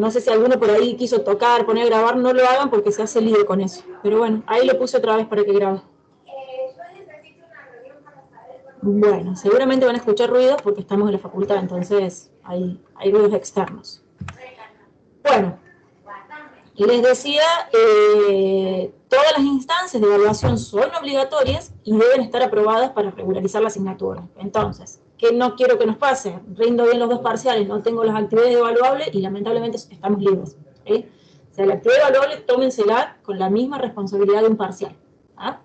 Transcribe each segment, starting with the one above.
no sé si alguno por ahí quiso tocar, poner a grabar, no lo hagan porque se hace lío con eso. Pero bueno, ahí lo puse otra vez para que grabe. Bueno, seguramente van a escuchar ruidos porque estamos en la facultad, entonces hay ruidos externos. Bueno, les decía, todas las instancias de evaluación son obligatorias y deben estar aprobadas para regularizar la asignatura. Entonces, ¿qué no quiero que nos pase? Rindo bien los 2 parciales, no tengo las actividades evaluables y lamentablemente estamos libres. ¿Sí? O sea, la actividad evaluable tómensela con la misma responsabilidad de un parcial. ¿Ah?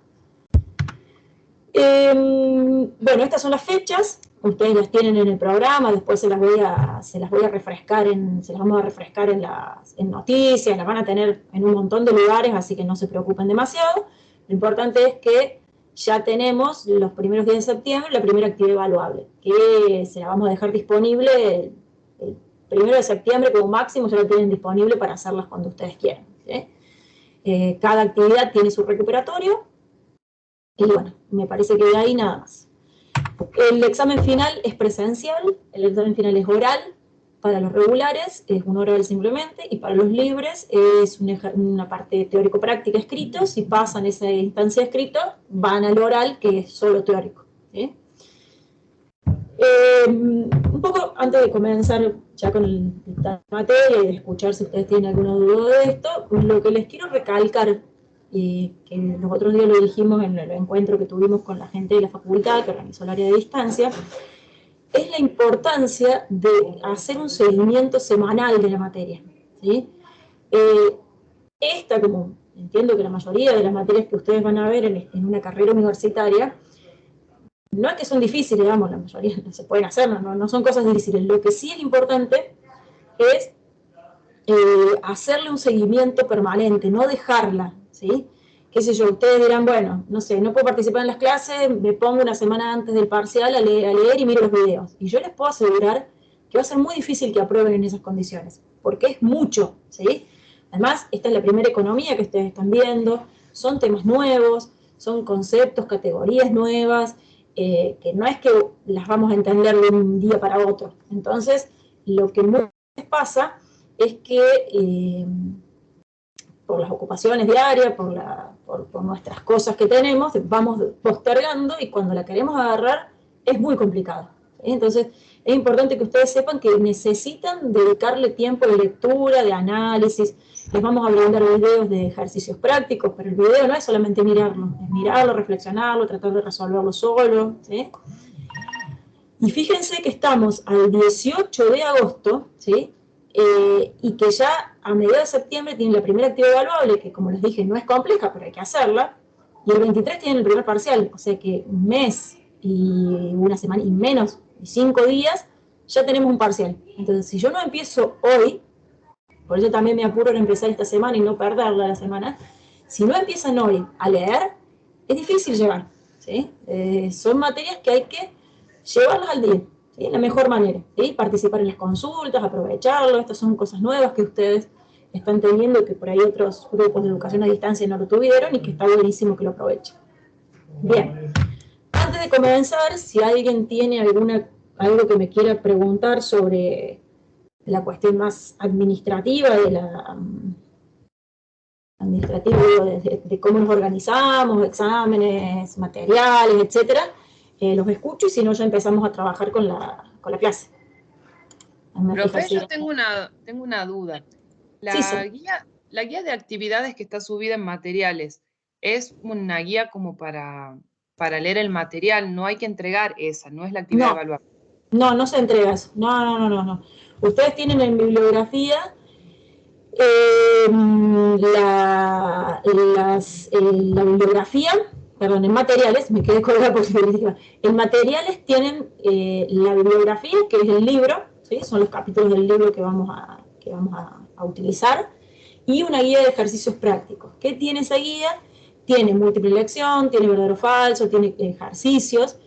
Bueno, estas son las fechas, ustedes las tienen en el programa, después se las voy a refrescar, se las vamos a refrescar en noticias, las van a tener en un montón de lugares, así que no se preocupen demasiado. Lo importante es que ya tenemos los primeros días de septiembre la primera actividad evaluable, que se la vamos a dejar disponible el 1 de septiembre como máximo, ya la tienen disponible para hacerlas cuando ustedes quieran. ¿Sí? Cada actividad tiene su recuperatorio, y bueno, me parece que de ahí nada más. El examen final es presencial, el examen final es oral, para los regulares es un oral simplemente, y para los libres es una parte teórico-práctica escrito. Si pasan esa instancia escrita, van al oral, que es solo teórico. ¿Sí? Un poco antes de comenzar ya con la materia y de escuchar si ustedes tienen alguna duda de esto, lo que les quiero recalcar, que los otros días lo dijimos en el encuentro que tuvimos con la gente de la facultad que organizó el área de distancia, es la importancia de hacer un seguimiento semanal de la materia. ¿Sí? Esta, como entiendo que la mayoría de las materias que ustedes van a ver en una carrera universitaria, no es que son difíciles, digamos, la mayoría no se pueden hacer, no son cosas difíciles. Lo que sí es importante es hacerle un seguimiento permanente, no dejarla, ¿sí? Qué sé yo, ustedes dirán, bueno, no sé, no puedo participar en las clases, me pongo una semana antes del parcial a leer y miro los videos. Y yo les puedo asegurar que va a ser muy difícil que aprueben en esas condiciones, porque es mucho, ¿sí? Además, esta es la primera economía que ustedes están viendo, son temas nuevos, son conceptos, categorías nuevas, que no es que las vamos a entender de un día para otro. Entonces, lo que muchas veces pasa es que por las ocupaciones diarias, por nuestras cosas que tenemos, vamos postergando y cuando la queremos agarrar es muy complicado. ¿Sí? Entonces es importante que ustedes sepan que necesitan dedicarle tiempo de lectura, de análisis. Les vamos a brindar videos de ejercicios prácticos, pero el video no es solamente mirarlo, es mirarlo, reflexionarlo, tratar de resolverlo solo. ¿Sí? Y fíjense que estamos al 18 de agosto, ¿sí? Y que ya a mediados de septiembre tienen la primera actividad evaluable, que como les dije no es compleja, pero hay que hacerla, y el 23 tienen el primer parcial, o sea que un mes y una semana y menos, y 5 días, ya tenemos un parcial. Entonces, si yo no empiezo hoy, por eso también me apuro en empezar esta semana y no perderla la semana, si no empiezan hoy a leer, es difícil llegar. ¿Sí? Son materias que hay que llevarlas al día, ¿sí? La mejor manera, ¿sí? Participar en las consultas, aprovecharlo, estas son cosas nuevas que ustedes están teniendo, que por ahí otros grupos de educación a distancia no lo tuvieron y que está buenísimo que lo aprovechen. Bien, antes de comenzar, si alguien tiene algo que me quiera preguntar sobre la cuestión más administrativa de cómo nos organizamos, exámenes, materiales, etcétera, los escucho y si no ya empezamos a trabajar con la clase. Profe, yo tengo una duda. Sí, sí. La guía de actividades que está subida en materiales, ¿es una guía como para leer el material? No hay que entregar esa, no es la actividad evaluable. No se entrega eso. No. Ustedes tienen en bibliografía la bibliografía, perdón, en materiales, me quedé colgada por bibliografía. En materiales tienen la bibliografía, que es el libro, ¿sí? Son los capítulos del libro que vamos a utilizar, y una guía de ejercicios prácticos. ¿Qué tiene esa guía? Tiene múltiple elección, tiene verdadero o falso, tiene ejercicios,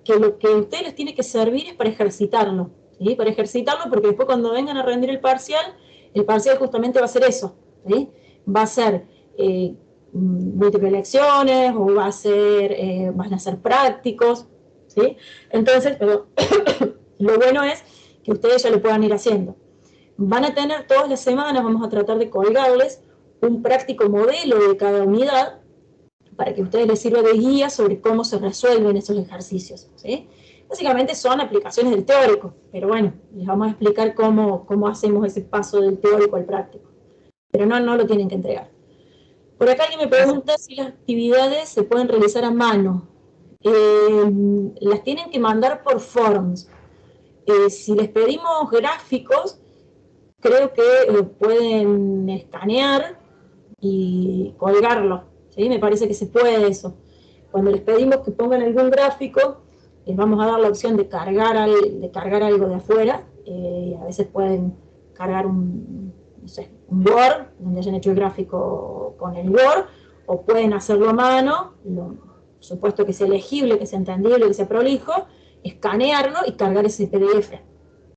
que lo que a ustedes les tiene que servir es para ejercitarlo, ¿sí? Para ejercitarlo, porque después cuando vengan a rendir el parcial justamente va a ser eso, ¿sí? Va a ser múltiples elecciones, o van a ser prácticos, ¿sí? Entonces, lo bueno es que ustedes ya lo puedan ir haciendo. van a tener todas las semanas, vamos a tratar de colgarles un práctico modelo de cada unidad para que a ustedes les sirva de guía sobre cómo se resuelven esos ejercicios, ¿sí? Básicamente son aplicaciones del teórico, pero bueno, les vamos a explicar cómo hacemos ese paso del teórico al práctico. Pero no lo tienen que entregar. Por acá alguien me pregunta si las actividades se pueden realizar a mano. Las tienen que mandar por forms. Si les pedimos gráficos, creo que pueden escanear y colgarlo, ¿sí? Me parece que se puede eso. Cuando les pedimos que pongan algún gráfico, les vamos a dar la opción de cargar algo de afuera, y a veces pueden cargar un Word, donde hayan hecho el gráfico con el Word, o pueden hacerlo a mano, por supuesto que sea legible, que sea entendible, que sea prolijo, escanearlo y cargar ese PDF,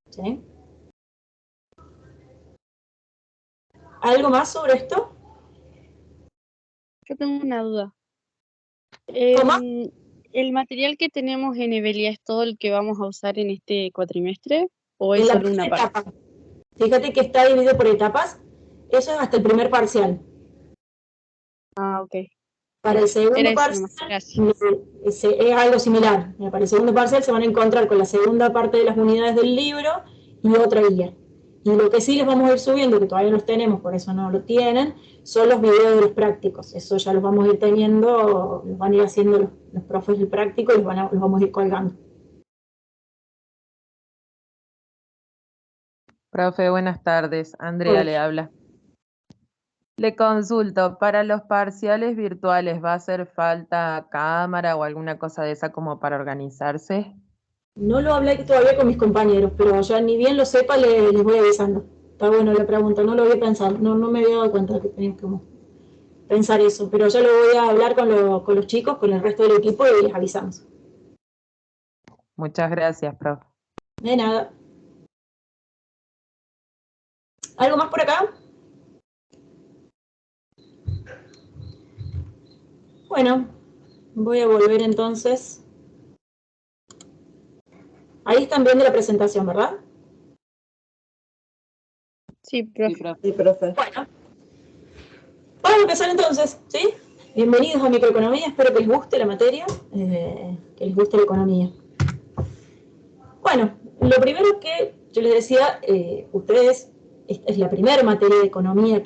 ¿sí? ¿Algo más sobre esto? Yo tengo una duda. ¿Cómo? ¿El material que tenemos en Evelia es todo el que vamos a usar en este cuatrimestre o En es la solo primera una parte? etapa. Fíjate que está dividido por etapas. Eso es hasta el primer parcial. Ah, ok. Para el Era segundo eso nomás. parcial Gracias. es algo similar. Para el segundo parcial se van a encontrar con la segunda parte de las unidades del libro y otra guía. Y lo que sí les vamos a ir subiendo, que todavía los tenemos, por eso no lo tienen, son los videos de los prácticos. Eso ya los vamos a ir teniendo, los van a ir haciendo los profes del práctico y los vamos a ir colgando. Profe, buenas tardes. Andrea Hola. le habla. Le consulto, para los parciales virtuales, ¿va a hacer falta cámara o alguna cosa de esa como para organizarse? No lo hablé todavía con mis compañeros, pero ya ni bien lo sepa les voy avisando. Está bueno la pregunta, no lo había pensado, no me había dado cuenta de que tenía que pensar eso, pero ya lo voy a hablar con los chicos, con el resto del equipo y les avisamos. Muchas gracias, profe. De nada. ¿Algo más por acá? Bueno, voy a volver entonces. Ahí están viendo la presentación, ¿verdad? Sí, profe. Sí, profe. Bueno, vamos a empezar entonces, ¿sí? Bienvenidos a Microeconomía, espero que les guste la materia, que les guste la economía. Bueno, lo primero que yo les decía, ustedes, esta es la primera materia de economía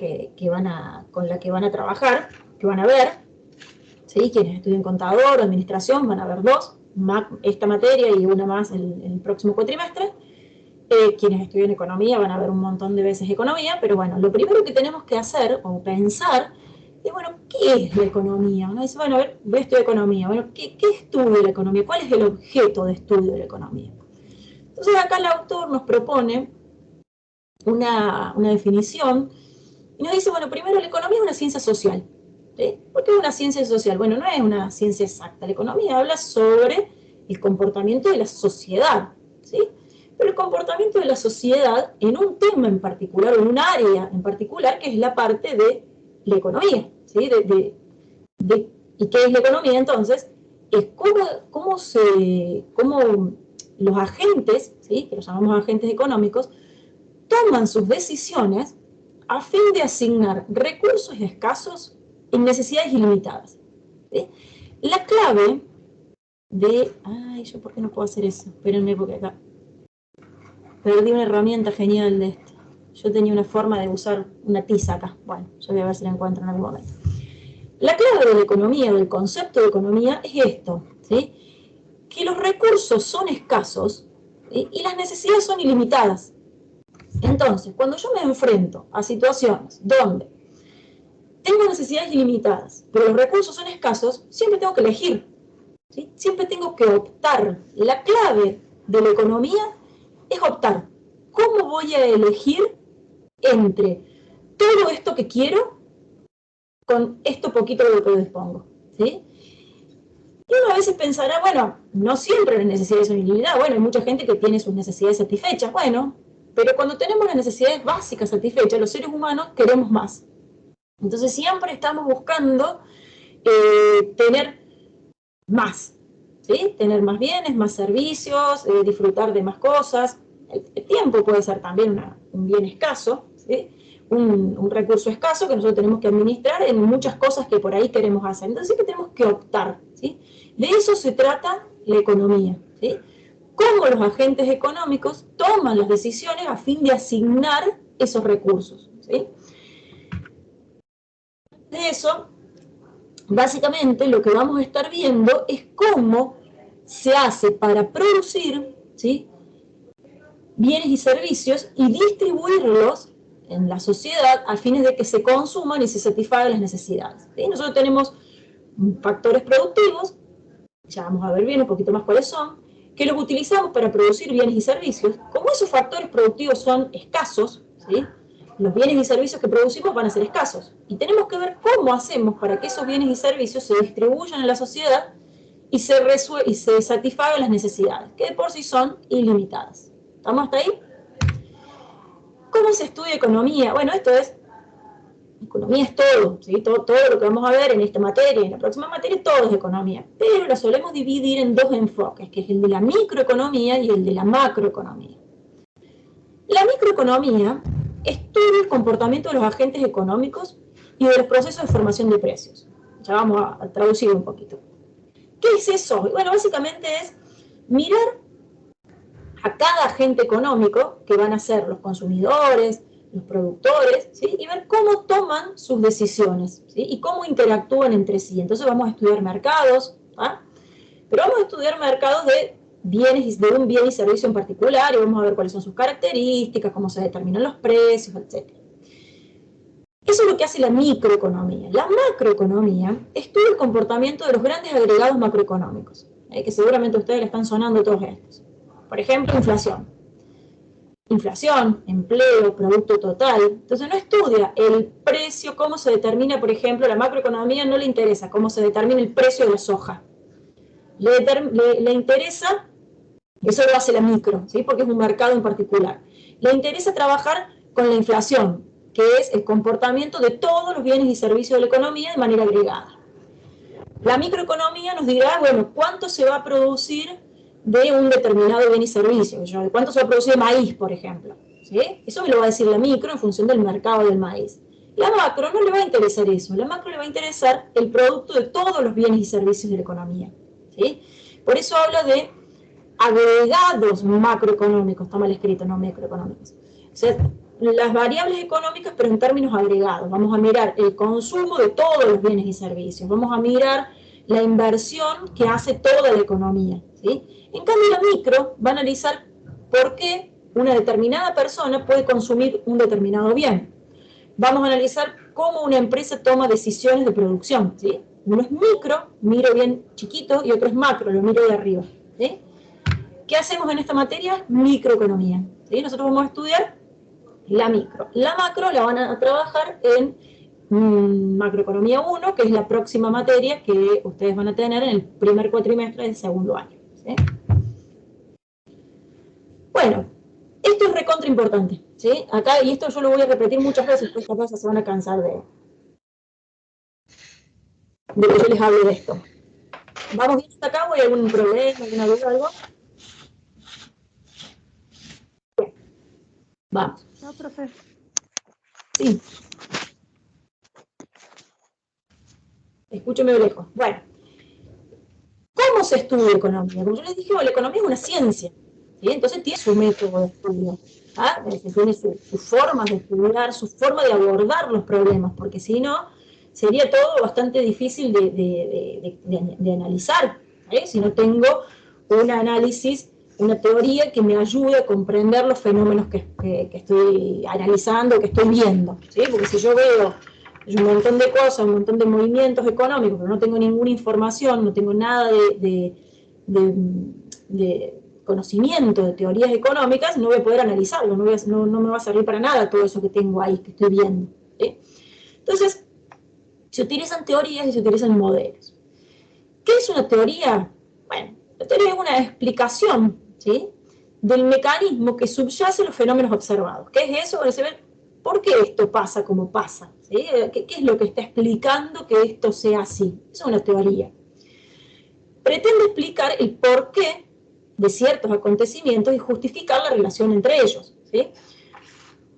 con la que van a trabajar, que van a ver, ¿sí? Quienes estudian contador o administración van a ver dos, esta materia y una más el próximo cuatrimestre. Quienes estudian economía van a ver un montón de veces economía, pero bueno, lo primero que tenemos que hacer o pensar es, bueno, ¿qué es la economía? Uno dice, bueno, a ver, voy a estudiar economía. Bueno, ¿qué estudia la economía? ¿Cuál es el objeto de estudio de la economía? Entonces acá el autor nos propone una definición y nos dice, bueno, primero la economía es una ciencia social. ¿Sí? ¿Por qué es una ciencia social? Bueno, no es una ciencia exacta. La economía habla sobre el comportamiento de la sociedad, ¿sí? Pero el comportamiento de la sociedad en un tema en particular, o en un área en particular, que es la parte de la economía, ¿sí? ¿Y qué es la economía entonces? Es cómo los agentes, ¿sí? Que los llamamos agentes económicos, toman sus decisiones a fin de asignar recursos escasos en necesidades ilimitadas. ¿Sí? La clave de... Ay, ¿yo por qué no puedo hacer eso? Espérenme porque acá perdí una herramienta genial de esto. Yo tenía una forma de usar una tiza acá. Bueno, yo voy a ver si la encuentro en algún momento. La clave de la economía, del concepto de economía, es esto, ¿sí? Que los recursos son escasos, ¿sí? Y las necesidades son ilimitadas. Entonces, cuando yo me enfrento a situaciones donde tengo necesidades ilimitadas, pero los recursos son escasos, siempre tengo que elegir, ¿sí? Siempre tengo que optar. La clave de la economía es optar. ¿Cómo voy a elegir entre todo esto que quiero con esto poquito de lo que dispongo? ¿Sí? Y uno a veces pensará, bueno, no siempre las necesidades son ilimitadas. Bueno, hay mucha gente que tiene sus necesidades satisfechas. Bueno, pero cuando tenemos las necesidades básicas satisfechas, los seres humanos queremos más. Entonces siempre estamos buscando tener más, ¿sí? Tener más bienes, más servicios, disfrutar de más cosas. El tiempo puede ser también un bien escaso, ¿sí? Un recurso escaso que nosotros tenemos que administrar en muchas cosas que por ahí queremos hacer. Entonces sí que tenemos que optar, ¿sí? De eso se trata la economía, ¿sí? Cómo los agentes económicos toman las decisiones a fin de asignar esos recursos, ¿sí? De eso, básicamente lo que vamos a estar viendo es cómo se hace para producir, ¿sí?, bienes y servicios y distribuirlos en la sociedad a fines de que se consuman y se satisfagan las necesidades, ¿sí? Nosotros tenemos factores productivos, ya vamos a ver bien un poquito más cuáles son, que los utilizamos para producir bienes y servicios. Como esos factores productivos son escasos, ¿sí?, los bienes y servicios que producimos van a ser escasos. Y tenemos que ver cómo hacemos para que esos bienes y servicios se distribuyan en la sociedad y se satisfagan las necesidades, que de por sí son ilimitadas. ¿Estamos hasta ahí? ¿Cómo se estudia economía? Bueno, economía es todo, ¿sí? Todo lo que vamos a ver en esta materia, en la próxima materia, todo es economía, pero la solemos dividir en dos enfoques, que es el de la microeconomía y el de la macroeconomía. La microeconomía estudia el comportamiento de los agentes económicos y de los procesos de formación de precios. Ya vamos a traducir un poquito. ¿Qué es eso? Bueno, básicamente es mirar a cada agente económico, que van a ser los consumidores, los productores, ¿sí?, y ver cómo toman sus decisiones, ¿sí?, y cómo interactúan entre sí. Entonces vamos a estudiar mercados, ¿ah?, pero vamos a estudiar mercados de un bien y servicio en particular, y vamos a ver cuáles son sus características, cómo se determinan los precios, etc. Eso es lo que hace la microeconomía. La macroeconomía estudia el comportamiento de los grandes agregados macroeconómicos, que seguramente a ustedes le están sonando todos estos. Por ejemplo, inflación. Inflación, empleo, producto total. Entonces no estudia el precio, cómo se determina, por ejemplo, la macroeconomía no le interesa cómo se determina el precio de la soja. Le interesa, eso lo hace la micro, ¿sí?, porque es un mercado en particular. Le interesa trabajar con la inflación, que es el comportamiento de todos los bienes y servicios de la economía de manera agregada. La microeconomía nos dirá, bueno, cuánto se va a producir de un determinado bien y servicio, cuánto se va a producir de maíz, por ejemplo, ¿sí? Eso me lo va a decir la micro en función del mercado del maíz. La macro no le va a interesar eso, la macro le va a interesar el producto de todos los bienes y servicios de la economía, ¿sí? Por eso habla de agregados macroeconómicos, está mal escrito, no microeconómicos. O sea, las variables económicas, pero en términos agregados. Vamos a mirar el consumo de todos los bienes y servicios, vamos a mirar la inversión que hace toda la economía, ¿sí? En cambio, la micro va a analizar por qué una determinada persona puede consumir un determinado bien. Vamos a analizar cómo una empresa toma decisiones de producción, ¿sí? Uno es micro, miro bien chiquito, y otro es macro, lo miro de arriba, ¿sí? ¿Qué hacemos en esta materia? Microeconomía, ¿sí? Nosotros vamos a estudiar la micro. La macro la van a trabajar en macroeconomía 1, que es la próxima materia que ustedes van a tener en el primer cuatrimestre del segundo año, ¿sí? Bueno, esto es recontra importante, ¿sí? Acá, y esto yo lo voy a repetir muchas veces, porque estas cosas se van a cansar de que yo les hable de esto. ¿Vamos bien hasta acá? ¿O hay algún problema, alguna duda, algo? Bien. Vamos. No, profe. Sí. Escúcheme de lejos. Bueno, ¿cómo se estudia economía? Como yo les dije, la economía es una ciencia, ¿sí? Entonces tiene su método de estudio, ¿ah? Tiene sus formas de estudiar, su forma de abordar los problemas, porque si no, sería todo bastante difícil de analizar, ¿sí? Si no tengo un análisis, una teoría que me ayude a comprender los fenómenos que estoy analizando, que estoy viendo, ¿sí? Porque si yo veo un montón de cosas, un montón de movimientos económicos, pero no tengo ninguna información, no tengo nada de conocimiento de teorías económicas, no voy a poder analizarlo, no me va a servir para nada todo eso que tengo ahí, que estoy viendo, ¿sí? Entonces, se utilizan teorías y se utilizan modelos. ¿Qué es una teoría? Bueno, la teoría es una explicación, ¿sí?, del mecanismo que subyace los fenómenos observados. ¿Qué es eso? Bueno, se ve por qué esto pasa como pasa, ¿sí? ¿Qué es lo que está explicando que esto sea así? Eso es una teoría. Pretende explicar el por qué de ciertos acontecimientos y justificar la relación entre ellos, ¿sí?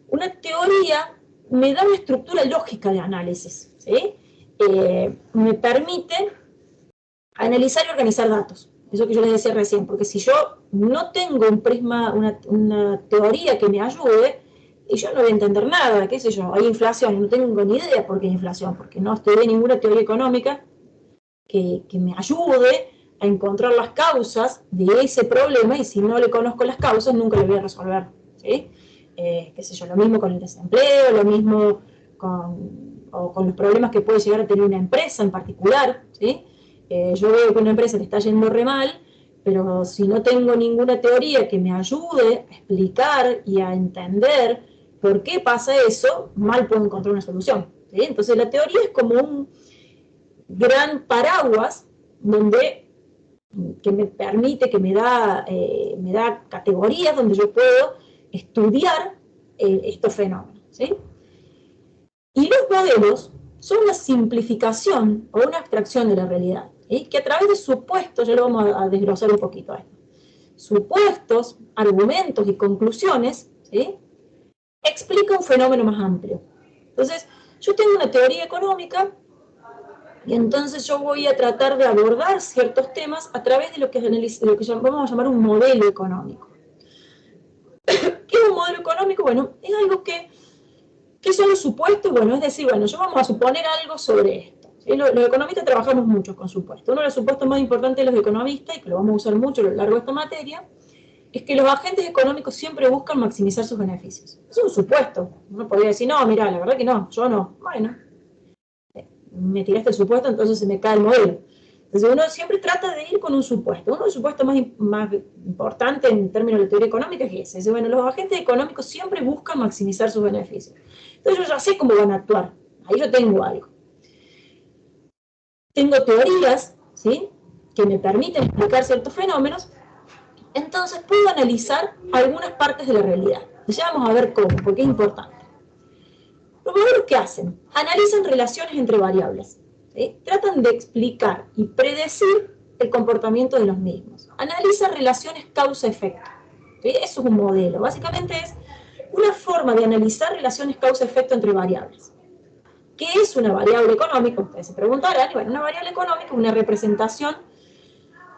Una teoría me da una estructura lógica de análisis, ¿sí? Me permite analizar y organizar datos. Eso que yo les decía recién, porque si yo no tengo un prisma, una teoría que me ayude, y yo no voy a entender nada, qué sé yo, hay inflación, y no tengo ni idea por qué hay inflación, porque no estudié ninguna teoría económica que me ayude a encontrar las causas de ese problema, y si no le conozco las causas, nunca lo voy a resolver, ¿sí? Qué sé yo, lo mismo con el desempleo, lo mismo con los problemas que puede llegar a tener una empresa en particular, ¿sí? Yo veo que una empresa le está yendo re mal, pero si no tengo ninguna teoría que me ayude a explicar y a entender por qué pasa eso, mal puedo encontrar una solución, ¿sí? Entonces la teoría es como un gran paraguas que me permite, que me da categorías donde yo puedo estudiar estos fenómenos, ¿sí? Y los modelos son una simplificación o una abstracción de la realidad, ¿sí? Que a través de supuestos, ya lo vamos a desglosar un poquito a esto, supuestos, argumentos y conclusiones, ¿sí? Explica un fenómeno más amplio. Entonces, yo tengo una teoría económica y entonces yo voy a tratar de abordar ciertos temas a través de lo que vamos a llamar un modelo económico. ¿Qué es un modelo económico? Bueno, es algo ¿qué son los supuestos? Bueno, es decir, bueno, yo vamos a suponer algo sobre esto, ¿sí? Los economistas trabajamos mucho con supuestos. Uno de los supuestos más importantes de los economistas, y que lo vamos a usar mucho a lo largo de esta materia, es que los agentes económicos siempre buscan maximizar sus beneficios. Es un supuesto. Uno podría decir, no, mira, la verdad que no, yo no. Bueno, me tiraste el supuesto, entonces se me cae el modelo. Entonces uno siempre trata de ir con un supuesto. Uno de los supuestos más importantes en términos de la teoría económica es ese. Dice, bueno, los agentes económicos siempre buscan maximizar sus beneficios. Entonces yo ya sé cómo van a actuar. Ahí yo tengo algo. Tengo teorías, ¿sí?, que me permiten explicar ciertos fenómenos. Entonces puedo analizar algunas partes de la realidad. Ya vamos a ver cómo, porque es importante. Los modelos, ¿qué hacen? Analizan relaciones entre variables, ¿sí? Tratan de explicar y predecir el comportamiento de los mismos. Analizan relaciones causa-efecto, ¿sí? Eso es un modelo. Básicamente es una forma de analizar relaciones causa-efecto entre variables. ¿Qué es una variable económica? Ustedes se preguntarán. Bueno, una variable económica es una representación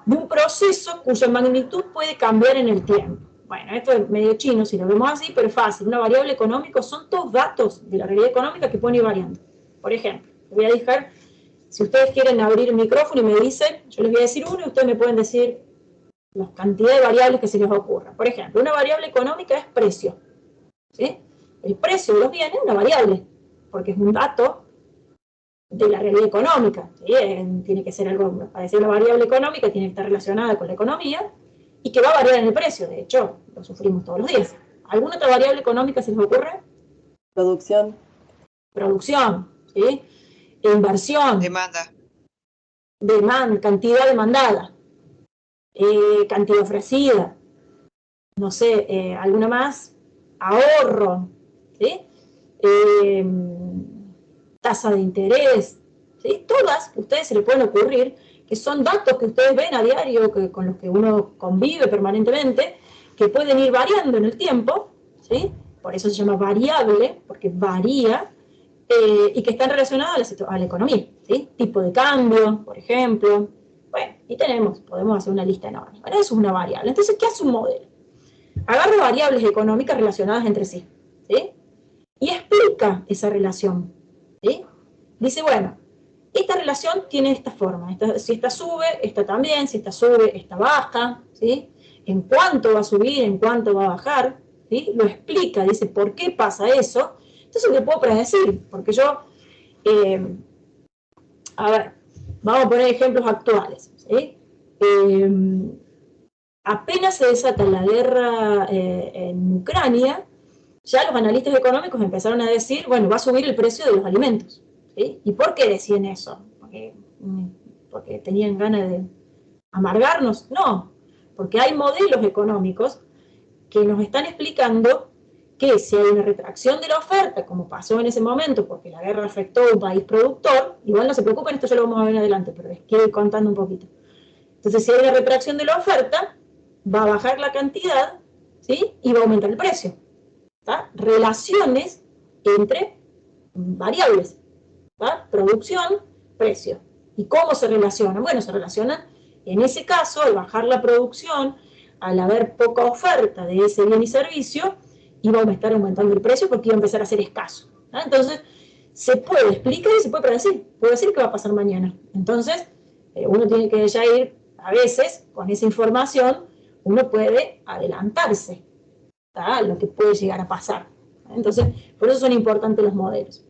de un proceso cuya magnitud puede cambiar en el tiempo. Bueno, esto es medio chino si lo vemos así, pero es fácil. Una variable económica son todos datos de la realidad económica que pueden ir variando. Por ejemplo, voy a dejar, si ustedes quieren abrir el micrófono y me dicen, yo les voy a decir uno y ustedes me pueden decir la cantidad de variables que se les ocurra. Por ejemplo, una variable económica es precio, ¿sí? El precio de los bienes es una variable, porque es un dato de la realidad económica, ¿sí? Tiene que ser algo, para decir una variable económica, tiene que estar relacionada con la economía, y que va a variar en el precio, de hecho, lo sufrimos todos los días. ¿Alguna otra variable económica se les ocurre? Producción. Producción, ¿sí? Inversión. Demanda. Cantidad demandada. Cantidad ofrecida. No sé, alguna más. Ahorro, ¿sí? Tasa de interés, ¿sí? Todas, a ustedes se les pueden ocurrir, que son datos que ustedes ven a diario, con los que uno convive permanentemente, que pueden ir variando en el tiempo, ¿sí? Por eso se llama variable, porque varía, y que están relacionadas a la economía, ¿sí? Tipo de cambio, por ejemplo. Bueno, y podemos hacer una lista enorme. Bueno, eso es una variable. Entonces, ¿qué hace un modelo? Agarra variables económicas relacionadas entre sí, ¿sí? Y explica esa relación, ¿sí? Dice, bueno, esta relación tiene esta forma, si esta sube, esta también, si esta sube, esta baja, ¿sí? En cuánto va a subir, en cuánto va a bajar, ¿sí? Lo explica, dice, ¿por qué pasa eso? Entonces lo puedo predecir, porque yo, a ver, vamos a poner ejemplos actuales, ¿sí? Apenas se desata la guerra en Ucrania, ya los analistas económicos empezaron a decir, bueno, va a subir el precio de los alimentos, ¿sí? ¿Y por qué decían eso? ¿Porque tenían ganas de amargarnos? No, porque hay modelos económicos que nos están explicando que si hay una retracción de la oferta, como pasó en ese momento, porque la guerra afectó a un país productor, igual no se preocupen, esto ya lo vamos a ver en adelante, pero les quiero ir contando un poquito. Entonces, si hay una retracción de la oferta, va a bajar la cantidad, ¿sí? Y va a aumentar el precio. ¿Tá? Relaciones entre variables, ¿tá? Producción, precio. ¿Y cómo se relacionan? Bueno, se relacionan, en ese caso, al bajar la producción, al haber poca oferta de ese bien y servicio, iba a estar aumentando el precio porque iba a empezar a ser escaso. ¿Tá? Entonces, se puede explicar y se puede predecir. Puede decir qué va a pasar mañana. Entonces, uno tiene que ya ir, a veces, con esa información, uno puede adelantarse a lo que puede llegar a pasar. Entonces, por eso son importantes los modelos.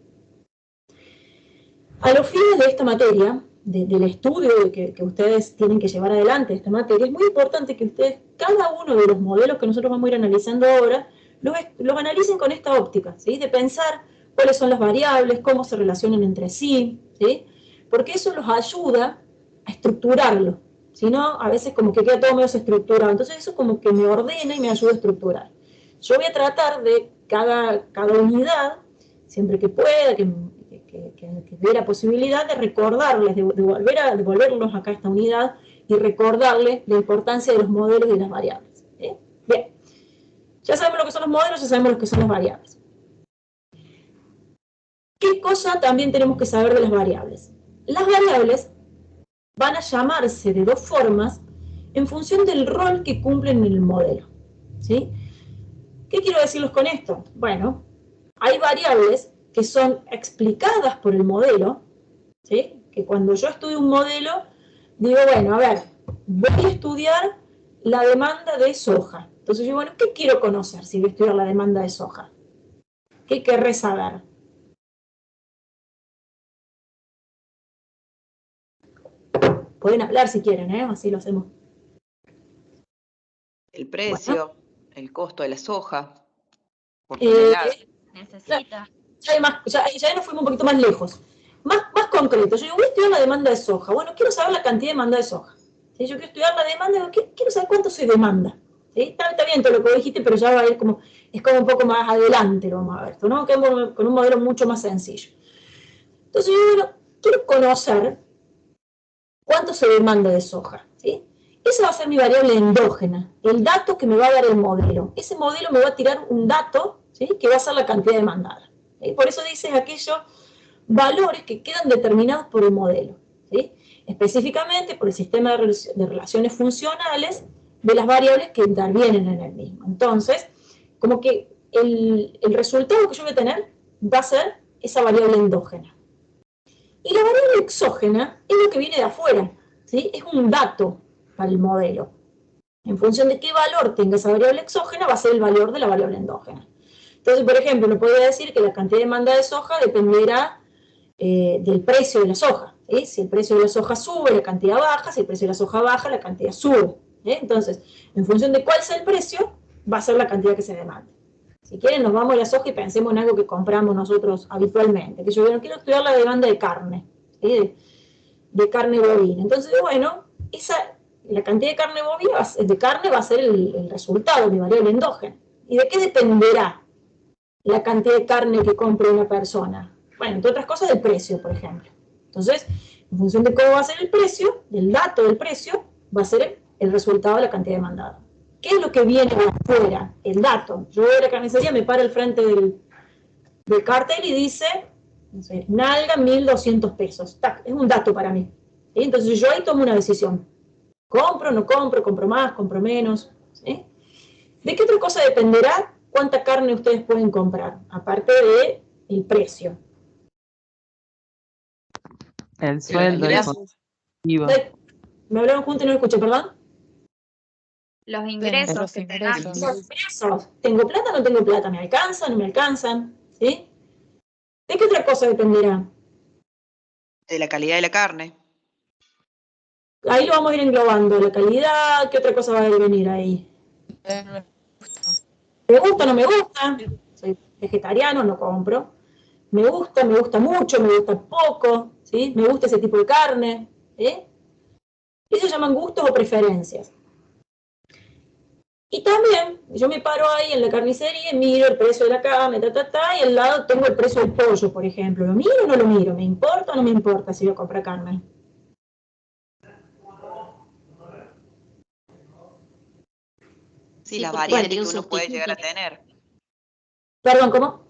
A los fines de esta materia, del estudio que ustedes tienen que llevar adelante esta materia, es muy importante que ustedes, cada uno de los modelos que nosotros vamos a ir analizando ahora, los analicen con esta óptica, ¿sí? De pensar cuáles son las variables, cómo se relacionan entre sí, ¿sí? Porque eso los ayuda a estructurarlo. Si no, a veces como que queda todo medio desestructurado. Entonces eso como que me ordena y me ayuda a estructurar. Yo voy a tratar de cada unidad, siempre que pueda, que dé la posibilidad de recordarles, de devolverlos acá a esta unidad y recordarles la importancia de los modelos y de las variables. ¿Sí? Bien, ya sabemos lo que son los modelos, ya sabemos lo que son las variables. ¿Qué cosa también tenemos que saber de las variables? Las variables van a llamarse de dos formas en función del rol que cumplen en el modelo. ¿Sí? ¿Qué quiero decirles con esto? Bueno, hay variables que son explicadas por el modelo, ¿sí? Que cuando yo estudio un modelo, digo, bueno, a ver, voy a estudiar la demanda de soja. Entonces yo, bueno, ¿qué quiero conocer si voy a estudiar la demanda de soja? ¿Qué querré saber? Pueden hablar si quieren, ¿eh? Así lo hacemos. El precio, bueno, el costo de la soja, por tonelada. Necesita. Ya nos fuimos un poquito más lejos. Más concreto, yo voy a estudiar la demanda de soja. Bueno, quiero saber la cantidad de demanda de soja. ¿Sí? Yo quiero estudiar la demanda, quiero saber cuánto se demanda. ¿Sí? Está bien todo lo que dijiste, pero ya va a ir como, es como un poco más adelante, lo vamos a ver. ¿No? Con un modelo mucho más sencillo. Entonces yo quiero conocer cuánto se demanda de soja. ¿Sí? Esa va a ser mi variable endógena, el dato que me va a dar el modelo. Ese modelo me va a tirar un dato, ¿sí? Que va a ser la cantidad demandada. ¿Sí? Por eso dices aquellos valores que quedan determinados por el modelo. ¿Sí? Específicamente por el sistema de relaciones funcionales de las variables que intervienen en el mismo. Entonces, como que el resultado que yo voy a tener va a ser esa variable endógena. Y la variable exógena es lo que viene de afuera, ¿sí? Es un dato para el modelo. En función de qué valor tenga esa variable exógena, va a ser el valor de la variable endógena. Entonces, por ejemplo, no podría decir que la cantidad de demanda de soja dependerá del precio de la soja. ¿Sí? Si el precio de la soja sube, la cantidad baja; si el precio de la soja baja, la cantidad sube. ¿Sí? Entonces, en función de cuál sea el precio, va a ser la cantidad que se demanda. Si quieren, nos vamos a la soja y pensemos en algo que compramos nosotros habitualmente. Que yo quiero estudiar la demanda de carne, ¿sí? de carne bovina. Entonces, bueno, la cantidad de carne bovina va a ser el resultado, mi variable endógena. ¿Y de qué dependerá la cantidad de carne que compre una persona? Bueno, entre otras cosas, del precio, por ejemplo. Entonces, en función de cómo va a ser el precio, del dato del precio, va a ser el resultado de la cantidad demandada. ¿Qué es lo que viene de afuera? El dato. Yo voy a la carnicería, me paro al frente del cartel y dice, no sé, nalga 1.200 pesos. ¡Tac! Es un dato para mí. ¿Sí? Entonces yo ahí tomo una decisión. ¿Compro, no compro, compro más, compro menos? ¿Sí? ¿De qué otra cosa dependerá cuánta carne ustedes pueden comprar? Aparte del precio. El sueldo, el IVA. ¿Me hablaron juntos y no lo escuché, perdón? Los ingresos que tengan. Los ingresos. ¿Tengo plata o no tengo plata? ¿Me alcanzan o no me alcanzan? ¿Sí? ¿De qué otra cosa dependerá? De la calidad de la carne. Ahí lo vamos a ir englobando. La calidad, ¿qué otra cosa va a venir ahí? ¿Me gusta o no me gusta? Soy vegetariano, no compro. Me gusta mucho, me gusta poco, ¿sí? Me gusta ese tipo de carne, ¿sí? Eso se llaman gustos o preferencias. Y también, yo me paro ahí en la carnicería y miro el precio de la carne, y al lado tengo el precio del pollo, por ejemplo. ¿Lo miro o no lo miro? ¿Me importa o no me importa si yo compro carne? Sí, Sí, las porque variantes sería que un uno puede llegar a sustituto. tener. Perdón, ¿cómo?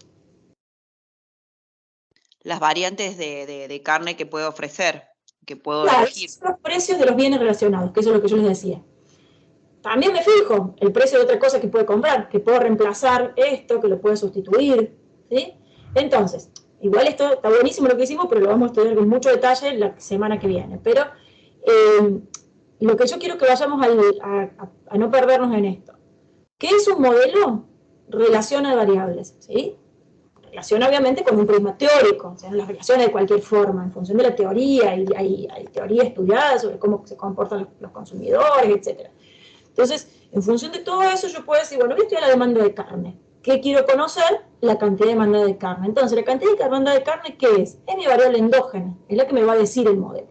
Las variantes de carne que puedo ofrecer, que puedo Claro, elegir. esos son los precios de los bienes relacionados, que eso es lo que yo les decía. También me fijo el precio de otra cosa que puede comprar, que puedo reemplazar esto, que lo puedo sustituir, ¿sí? Entonces, igual esto está buenísimo lo que hicimos, pero lo vamos a estudiar con mucho detalle la semana que viene. Pero lo que yo quiero que vayamos a no perdernos en esto. ¿Qué es un modelo? Relaciona variables, ¿sí? Relaciona obviamente con un prisma teórico, o sea, no las relaciona de cualquier forma, en función de la teoría, y hay teoría estudiada sobre cómo se comportan los consumidores, etc. Entonces, en función de todo eso, yo puedo decir, bueno, voy a estudiar la demanda de carne. ¿Qué quiero conocer? La cantidad de demanda de carne. Entonces, la cantidad de demanda de carne, ¿qué es? Es mi variable endógena, es la que me va a decir el modelo.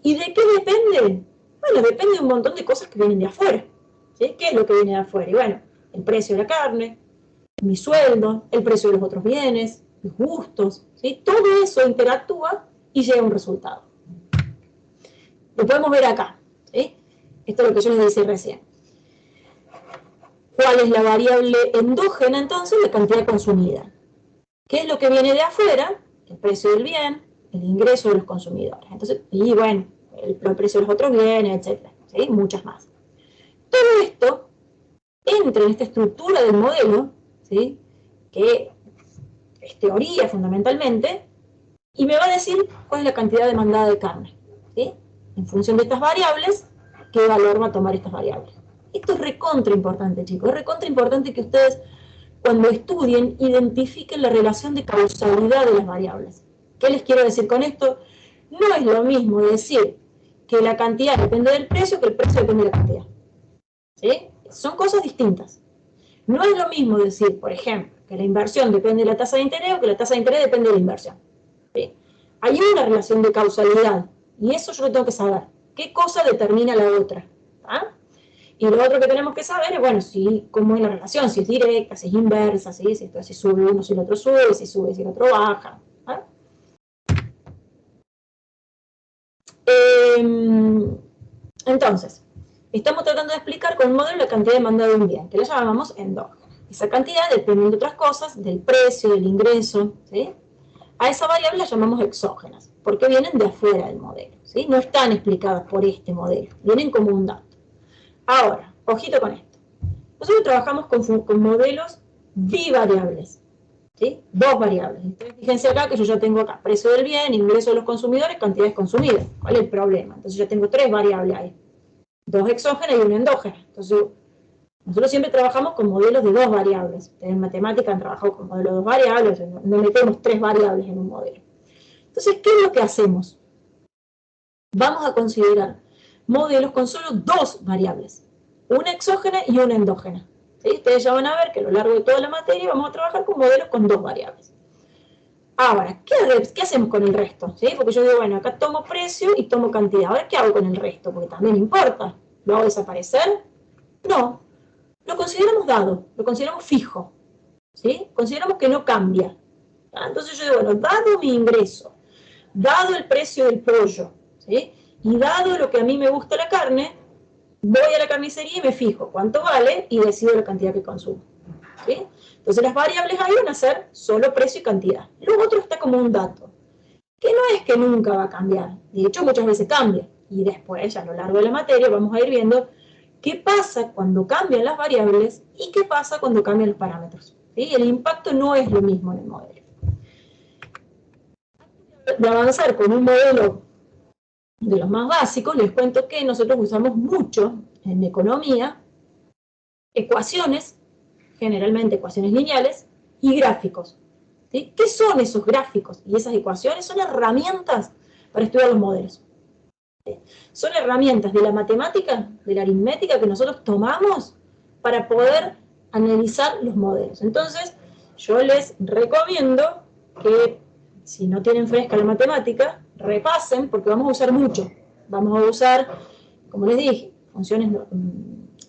¿Y de qué depende? Bueno, depende de un montón de cosas que vienen de afuera. ¿Sí? ¿Qué es lo que viene de afuera? Y bueno, el precio de la carne, mi sueldo, el precio de los otros bienes, mis gustos, ¿sí? Todo eso interactúa y llega a un resultado. Lo podemos ver acá, ¿sí? Esto es lo que yo les decía recién. ¿Cuál es la variable endógena entonces? La cantidad consumida. ¿Qué es lo que viene de afuera? El precio del bien, el ingreso de los consumidores. Entonces, y bueno, el precio de los otros bienes, etc. ¿Sí? Muchas más. Todo esto entra en esta estructura del modelo, ¿sí? Que es teoría fundamentalmente, y me va a decir cuál es la cantidad demandada de carne, ¿sí? En función de estas variables, qué valor va a tomar estas variables. Esto es recontra importante, chicos, es recontra importante que ustedes, cuando estudien, identifiquen la relación de causalidad de las variables. ¿Qué les quiero decir con esto? No es lo mismo decir que la cantidad depende del precio que el precio depende de la cantidad, ¿sí? Son cosas distintas. No es lo mismo decir, por ejemplo, que la inversión depende de la tasa de interés o que la tasa de interés depende de la inversión. ¿Sí? Hay una relación de causalidad y eso yo lo tengo que saber. ¿Qué cosa determina la otra? ¿Ah? Y lo otro que tenemos que saber es, bueno, si, cómo es la relación, si es directa, si es inversa, ¿sí? Si sube uno, si el otro sube, si sube, si el otro baja. ¿Ah? Entonces, estamos tratando de explicar con un modelo la cantidad demandada de un bien, que le llamamos endógena. Esa cantidad depende de otras cosas, del precio, del ingreso, ¿sí? A esa variable la llamamos exógenas, porque vienen de afuera del modelo, ¿sí? No están explicadas por este modelo, vienen como un dato. Ahora, ojito con esto. Nosotros trabajamos con modelos bivariables, ¿sí? Dos variables. Entonces, fíjense acá que yo ya tengo acá precio del bien, ingreso de los consumidores, cantidades consumidas. ¿Cuál es el problema? Entonces ya tengo tres variables ahí. Dos exógenas y una endógena. Entonces, nosotros siempre trabajamos con modelos de dos variables. En matemática han trabajado con modelos de dos variables, no metemos tres variables en un modelo. Entonces, ¿qué es lo que hacemos? Vamos a considerar modelos con solo dos variables, una exógena y una endógena. ¿Sí? Ustedes ya van a ver que a lo largo de toda la materia vamos a trabajar con modelos con dos variables. Ahora, ¿qué hacemos con el resto? ¿Sí? Porque yo digo, bueno, acá tomo precio y tomo cantidad. Ahora, ¿qué hago con el resto? Porque también importa. ¿Lo hago desaparecer? No. Lo consideramos dado, lo consideramos fijo. ¿Sí? Consideramos que no cambia. Entonces yo digo, bueno, dado mi ingreso, dado el precio del pollo, ¿sí? Y dado lo que a mí me gusta la carne, voy a la carnicería y me fijo cuánto vale y decido la cantidad que consumo. ¿Sí? Entonces las variables ahí van a ser solo precio y cantidad. Lo otro está como un dato, que no es que nunca va a cambiar. De hecho, muchas veces cambia. Y después, a lo largo de la materia, vamos a ir viendo qué pasa cuando cambian las variables y qué pasa cuando cambian los parámetros. ¿Sí? El impacto no es lo mismo en el modelo. De avanzar con un modelo de los más básicos, les cuento que nosotros usamos mucho en economía ecuaciones, generalmente ecuaciones lineales, y gráficos. ¿Sí? ¿Qué son esos gráficos? Y esas ecuaciones son herramientas para estudiar los modelos. ¿Sí? Son herramientas de la matemática, de la aritmética que nosotros tomamos para poder analizar los modelos. Entonces, yo les recomiendo que si no tienen fresca la matemática, repasen, porque vamos a usar mucho. Vamos a usar, como les dije, funciones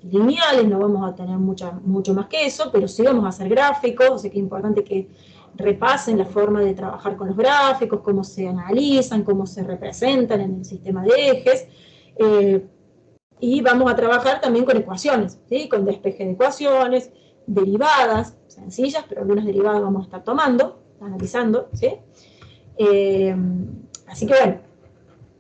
lineales, no vamos a tener mucho más que eso, pero sí vamos a hacer gráficos, así que es importante que repasen la forma de trabajar con los gráficos, cómo se analizan, cómo se representan en el sistema de ejes. Y vamos a trabajar también con ecuaciones, ¿sí? Con despeje de ecuaciones, derivadas, sencillas, pero algunas derivadas vamos a estar tomando, analizando, ¿sí? Así que bueno,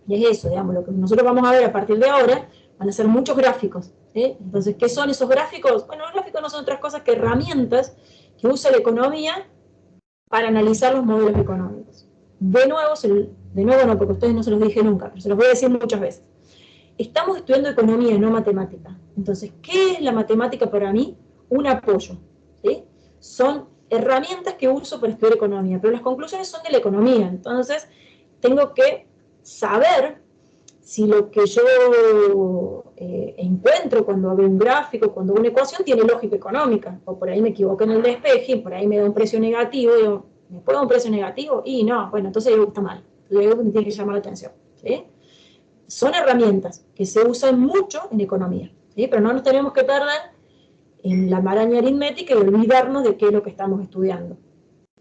y es eso, digamos, lo que nosotros vamos a ver a partir de ahora, van a ser muchos gráficos, ¿sí? Entonces, ¿qué son esos gráficos? Bueno, los gráficos no son otras cosas que herramientas que usa la economía para analizar los modelos económicos. De nuevo no, porque a ustedes no se los dije nunca, pero se los voy a decir muchas veces. Estamos estudiando economía, no matemática. Entonces, ¿qué es la matemática para mí? Un apoyo, ¿sí? Son herramientas que uso para estudiar economía, pero las conclusiones son de la economía. Entonces, tengo que saber si lo que yo encuentro cuando veo un gráfico, cuando veo una ecuación, tiene lógica económica. O por ahí me equivoco en el despeje, y por ahí me da un precio negativo, y digo, ¿me puedo dar un precio negativo? Y no, bueno, entonces digo que está mal. Luego me tiene que llamar la atención, ¿sí? Son herramientas que se usan mucho en economía, ¿sí? Pero no nos tenemos que perder en la maraña aritmética y olvidarnos de qué es lo que estamos estudiando,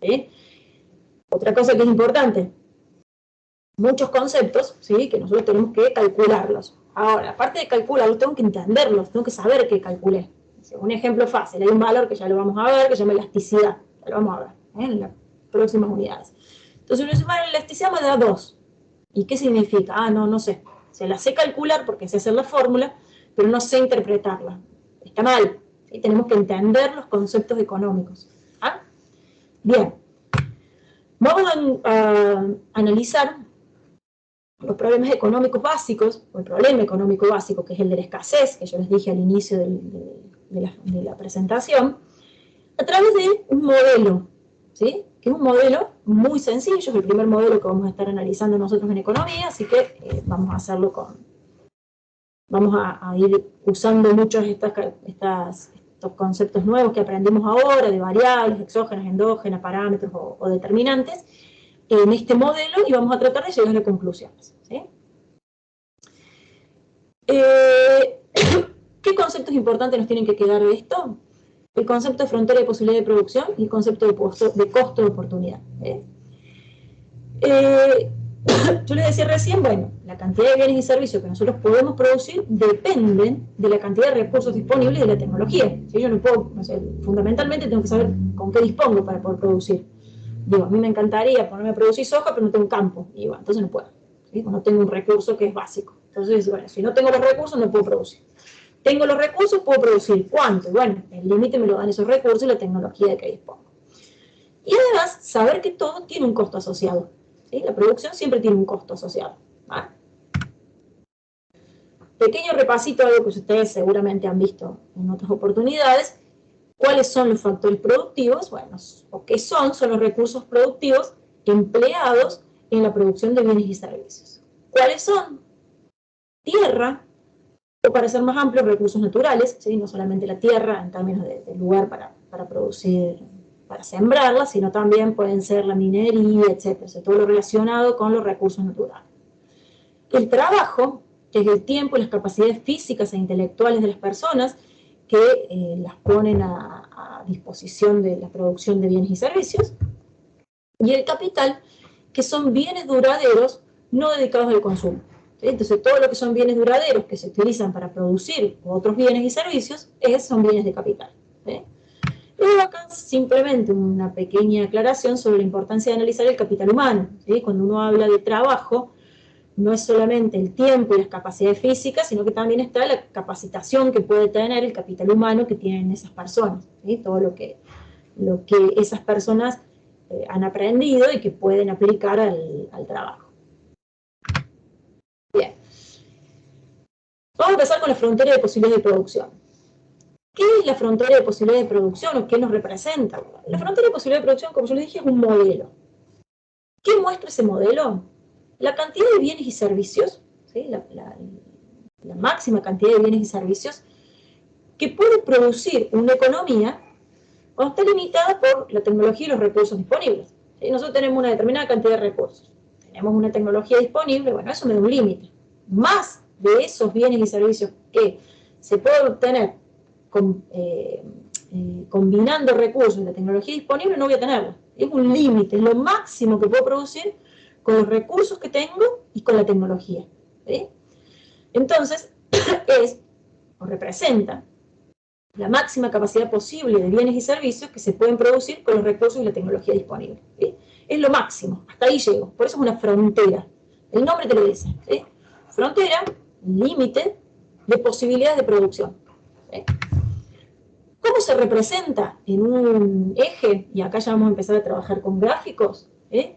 ¿sí? Otra cosa que es importante, muchos conceptos, ¿sí? Que nosotros tenemos que calcularlos. Ahora, aparte de calcularlos, tengo que entenderlos, tengo que saber qué calculé. Un ejemplo fácil, hay un valor que ya lo vamos a ver, que se llama elasticidad, ya lo vamos a ver en las próximas unidades. Entonces, la elasticidad me da 2. ¿Y qué significa? Ah, no sé. Se la sé calcular porque sé hacer la fórmula, pero no sé interpretarla. Está mal. ¿Sí? Tenemos que entender los conceptos económicos. ¿Ah? Bien. Vamos a analizar los problemas económicos básicos, o el problema económico básico, que es el de la escasez, que yo les dije al inicio de la presentación, a través de un modelo, ¿sí? Que es un modelo muy sencillo, es el primer modelo que vamos a estar analizando nosotros en economía, así que vamos a hacerlo vamos a ir usando muchos estos conceptos nuevos que aprendimos ahora, de variables, exógenas, endógenas, parámetros o determinantes, en este modelo, y vamos a tratar de llegar a conclusiones, ¿sí? ¿Qué conceptos importantes nos tienen que quedar de esto? El concepto de frontera de posibilidad de producción y el concepto de costo de oportunidad. Yo les decía recién, bueno, la cantidad de bienes y servicios que nosotros podemos producir dependen de la cantidad de recursos disponibles y de la tecnología. ¿Sí? Yo no puedo, fundamentalmente tengo que saber con qué dispongo para poder producir. Digo, a mí me encantaría ponerme a producir soja, pero no tengo un campo. Y bueno, entonces no puedo. ¿Sí? No tengo un recurso que es básico. Entonces, bueno, si no tengo los recursos, no puedo producir. Tengo los recursos, puedo producir. ¿Cuánto? Bueno, el límite me lo dan esos recursos y la tecnología de que dispongo. Y además, saber que todo tiene un costo asociado. ¿Sí? La producción siempre tiene un costo asociado. ¿Vale? Pequeño repasito, algo que ustedes seguramente han visto en otras oportunidades. ¿Cuáles son los factores productivos? Bueno, o qué son los recursos productivos empleados en la producción de bienes y servicios. ¿Cuáles son? Tierra, o para ser más amplios, recursos naturales, ¿sí? No solamente la tierra en términos de lugar para producir, para sembrarla, sino también pueden ser la minería, etc. O sea, todo lo relacionado con los recursos naturales. El trabajo, que es el tiempo y las capacidades físicas e intelectuales de las personas que las ponen a disposición de la producción de bienes y servicios. Y el capital, que son bienes duraderos no dedicados al consumo. ¿Sí? Entonces, todo lo que son bienes duraderos que se utilizan para producir otros bienes y servicios, son bienes de capital. ¿Sí? Luego acá simplemente una pequeña aclaración sobre la importancia de analizar el capital humano. ¿Sí? Cuando uno habla de trabajo, no es solamente el tiempo y las capacidades físicas, sino que también está la capacitación que puede tener el capital humano que tienen esas personas. ¿Sí? Todo lo que esas personas han aprendido y que pueden aplicar al trabajo. Bien. Vamos a empezar con la frontera de posibilidades de producción. ¿Qué es la frontera de posibilidades de producción o qué nos representa? La frontera de posibilidades de producción, como yo les dije, es un modelo. ¿Qué muestra ese modelo? La cantidad de bienes y servicios, ¿sí? la máxima cantidad de bienes y servicios que puede producir una economía cuando está limitada por la tecnología y los recursos disponibles. ¿Sí? Nosotros tenemos una determinada cantidad de recursos, tenemos una tecnología disponible, bueno, eso me da un límite. Más de esos bienes y servicios que se pueden obtener combinando recursos y la tecnología disponible, no voy a tenerlo. Es un límite, es lo máximo que puedo producir con los recursos que tengo y con la tecnología. ¿Sí? Entonces, es, o representa, la máxima capacidad posible de bienes y servicios que se pueden producir con los recursos y la tecnología disponible. ¿Sí? Es lo máximo, hasta ahí llego, por eso es una frontera. El nombre te lo dice, ¿sí? Frontera, límite de posibilidades de producción. ¿Sí? ¿Cómo se representa en un eje? Y acá ya vamos a empezar a trabajar con gráficos. ¿Sí?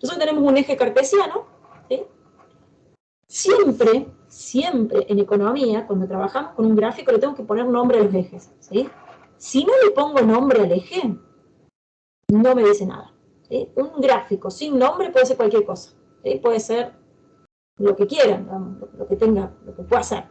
Nosotros tenemos un eje cartesiano. ¿Sí? Siempre en economía, cuando trabajamos con un gráfico, le tengo que poner nombre a los ejes. ¿Sí? Si no le pongo nombre al eje, no me dice nada. ¿Sí? Un gráfico sin nombre puede ser cualquier cosa. ¿Sí? Puede ser lo que quieran, lo que tenga, lo que pueda ser.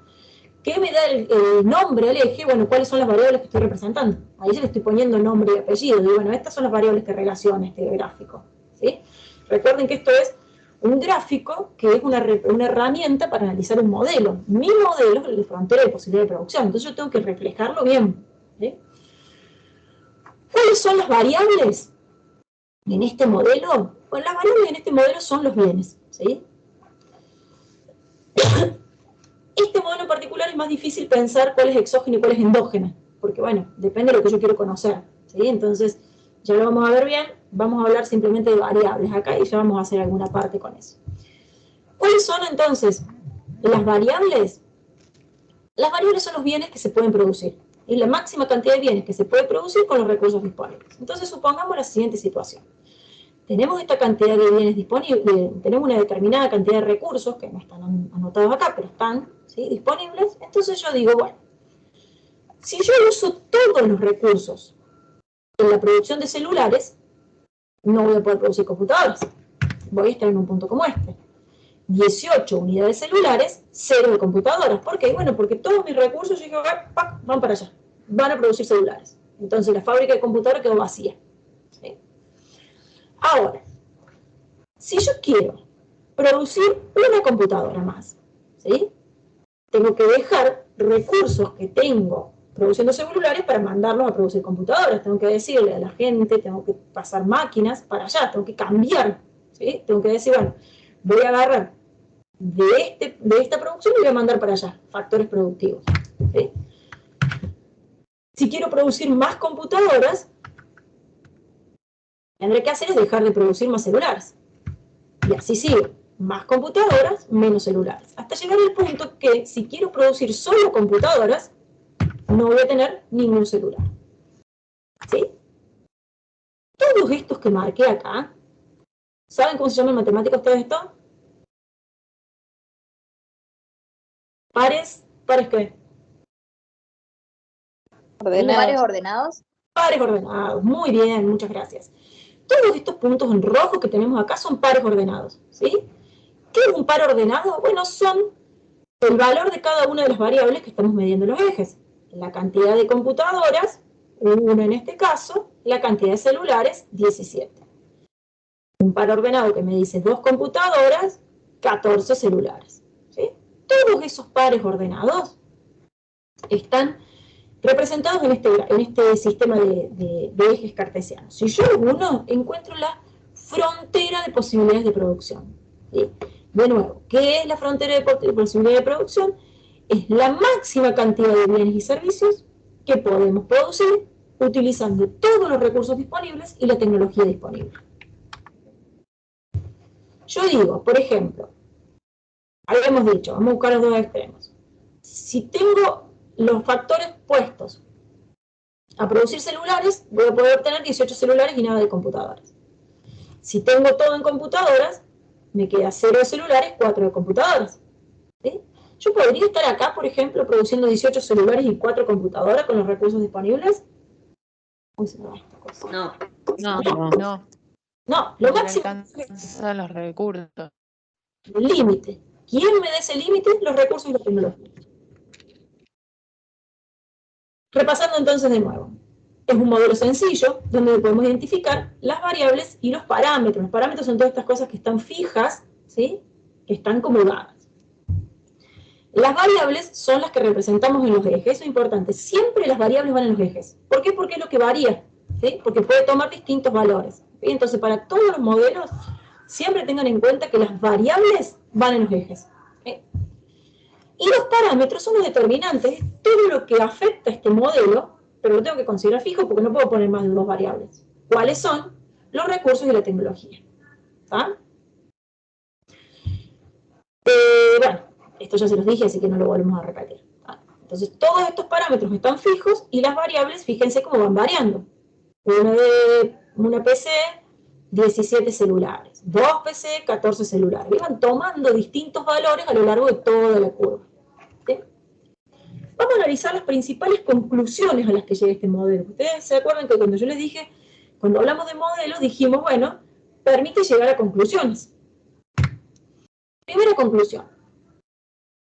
¿Qué me da el nombre al eje? Bueno, ¿cuáles son las variables que estoy representando? Ahí yo le estoy poniendo nombre y apellido. Digo, bueno, estas son las variables que relaciona este gráfico. ¿Sí? Recuerden que esto es un gráfico que es una herramienta para analizar un modelo. Mi modelo es el de frontera de posibilidad de producción. Entonces yo tengo que reflejarlo bien. ¿Sí? ¿Cuáles son las variables en este modelo? Bueno, las variables en este modelo son los bienes. ¿Sí? Este modelo en particular es más difícil pensar cuál es exógeno y cuál es endógeno, porque bueno, depende de lo que yo quiero conocer, ¿sí? Entonces, ya lo vamos a ver bien, vamos a hablar simplemente de variables acá y ya vamos a hacer alguna parte con eso. ¿Cuáles son entonces las variables? Las variables son los bienes que se pueden producir, y la máxima cantidad de bienes que se puede producir con los recursos disponibles. Entonces, supongamos la siguiente situación. Tenemos esta cantidad de bienes disponibles, tenemos una determinada cantidad de recursos, que no están anotados acá, pero están, ¿sí?, disponibles. Entonces yo digo, bueno, si yo uso todos los recursos en la producción de celulares, no voy a poder producir computadoras. Voy a estar en un punto como este. 18 unidades celulares, 0 de computadoras. ¿Por qué? Bueno, porque todos mis recursos, yo van para allá, van a producir celulares. Entonces la fábrica de computadoras quedó vacía. ¿Sí? Ahora, si yo quiero producir una computadora más, ¿sí?, tengo que dejar recursos que tengo produciendo celulares para mandarlos a producir computadoras. Tengo que decirle a la gente, tengo que pasar máquinas para allá, tengo que cambiar, ¿sí? Tengo que decir, bueno, voy a agarrar de esta producción y voy a mandar para allá factores productivos. ¿Sí? Si quiero producir más computadoras, tendré que hacer es dejar de producir más celulares. Y así sigue. Más computadoras, menos celulares. Hasta llegar al punto que si quiero producir solo computadoras, no voy a tener ningún celular. ¿Sí? Todos estos que marqué acá, ¿saben cómo se llama en matemáticas todo esto? Pares ¿qué? ¿Pares ordenados? Pares ordenados. Muy bien, muchas gracias. Todos estos puntos en rojo que tenemos acá son pares ordenados, ¿sí? ¿Qué es un par ordenado? Bueno, son el valor de cada una de las variables que estamos midiendo en los ejes. La cantidad de computadoras, 1 en este caso, la cantidad de celulares, 17. Un par ordenado que me dice 2 computadoras, 14 celulares. ¿Sí? Todos esos pares ordenados están representados en este sistema de ejes cartesianos. Si yo uno, encuentro la frontera de posibilidades de producción. ¿Sí? De nuevo, ¿qué es la frontera de posibilidades de producción? Es la máxima cantidad de bienes y servicios que podemos producir utilizando todos los recursos disponibles y la tecnología disponible. Yo digo, por ejemplo, habíamos dicho, vamos a buscar los dos extremos. Si tengo los factores puestos a producir celulares, voy a poder obtener 18 celulares y nada de computadoras. Si tengo todo en computadoras, me queda 0 de celulares, 4 de computadoras. ¿Sí? Yo podría estar acá, por ejemplo, produciendo 18 celulares y 4 computadoras con los recursos disponibles. Uy, se me va esta cosa. No, lo máximo. Alcanza los recursos. El límite. ¿Quién me da ese límite? Los recursos y la tecnología. Repasando entonces de nuevo. Es un modelo sencillo donde podemos identificar las variables y los parámetros. Los parámetros son todas estas cosas que están fijas, ¿sí?, que están como dadas. Las variables son las que representamos en los ejes. Eso es importante. Siempre las variables van en los ejes. ¿Por qué? Porque es lo que varía, ¿sí? Porque puede tomar distintos valores. ¿Sí? Entonces, para todos los modelos, siempre tengan en cuenta que las variables van en los ejes. ¿Sí? Y los parámetros son los determinantes, es todo lo que afecta a este modelo, pero lo tengo que considerar fijo porque no puedo poner más de 2 variables. ¿Cuáles son? Los recursos y la tecnología. ¿Está? Bueno, esto ya se los dije, así que no lo volvemos a repetir. ¿Está? Entonces, todos estos parámetros están fijos y las variables, fíjense cómo van variando. Una PC, 17 celulares. 2 PC, 14 celulares. Y van tomando distintos valores a lo largo de toda la curva. ¿Sí? Vamos a analizar las principales conclusiones a las que llega este modelo. Ustedes se acuerdan que cuando yo les dije, cuando hablamos de modelos, dijimos, bueno, permite llegar a conclusiones. Primera conclusión.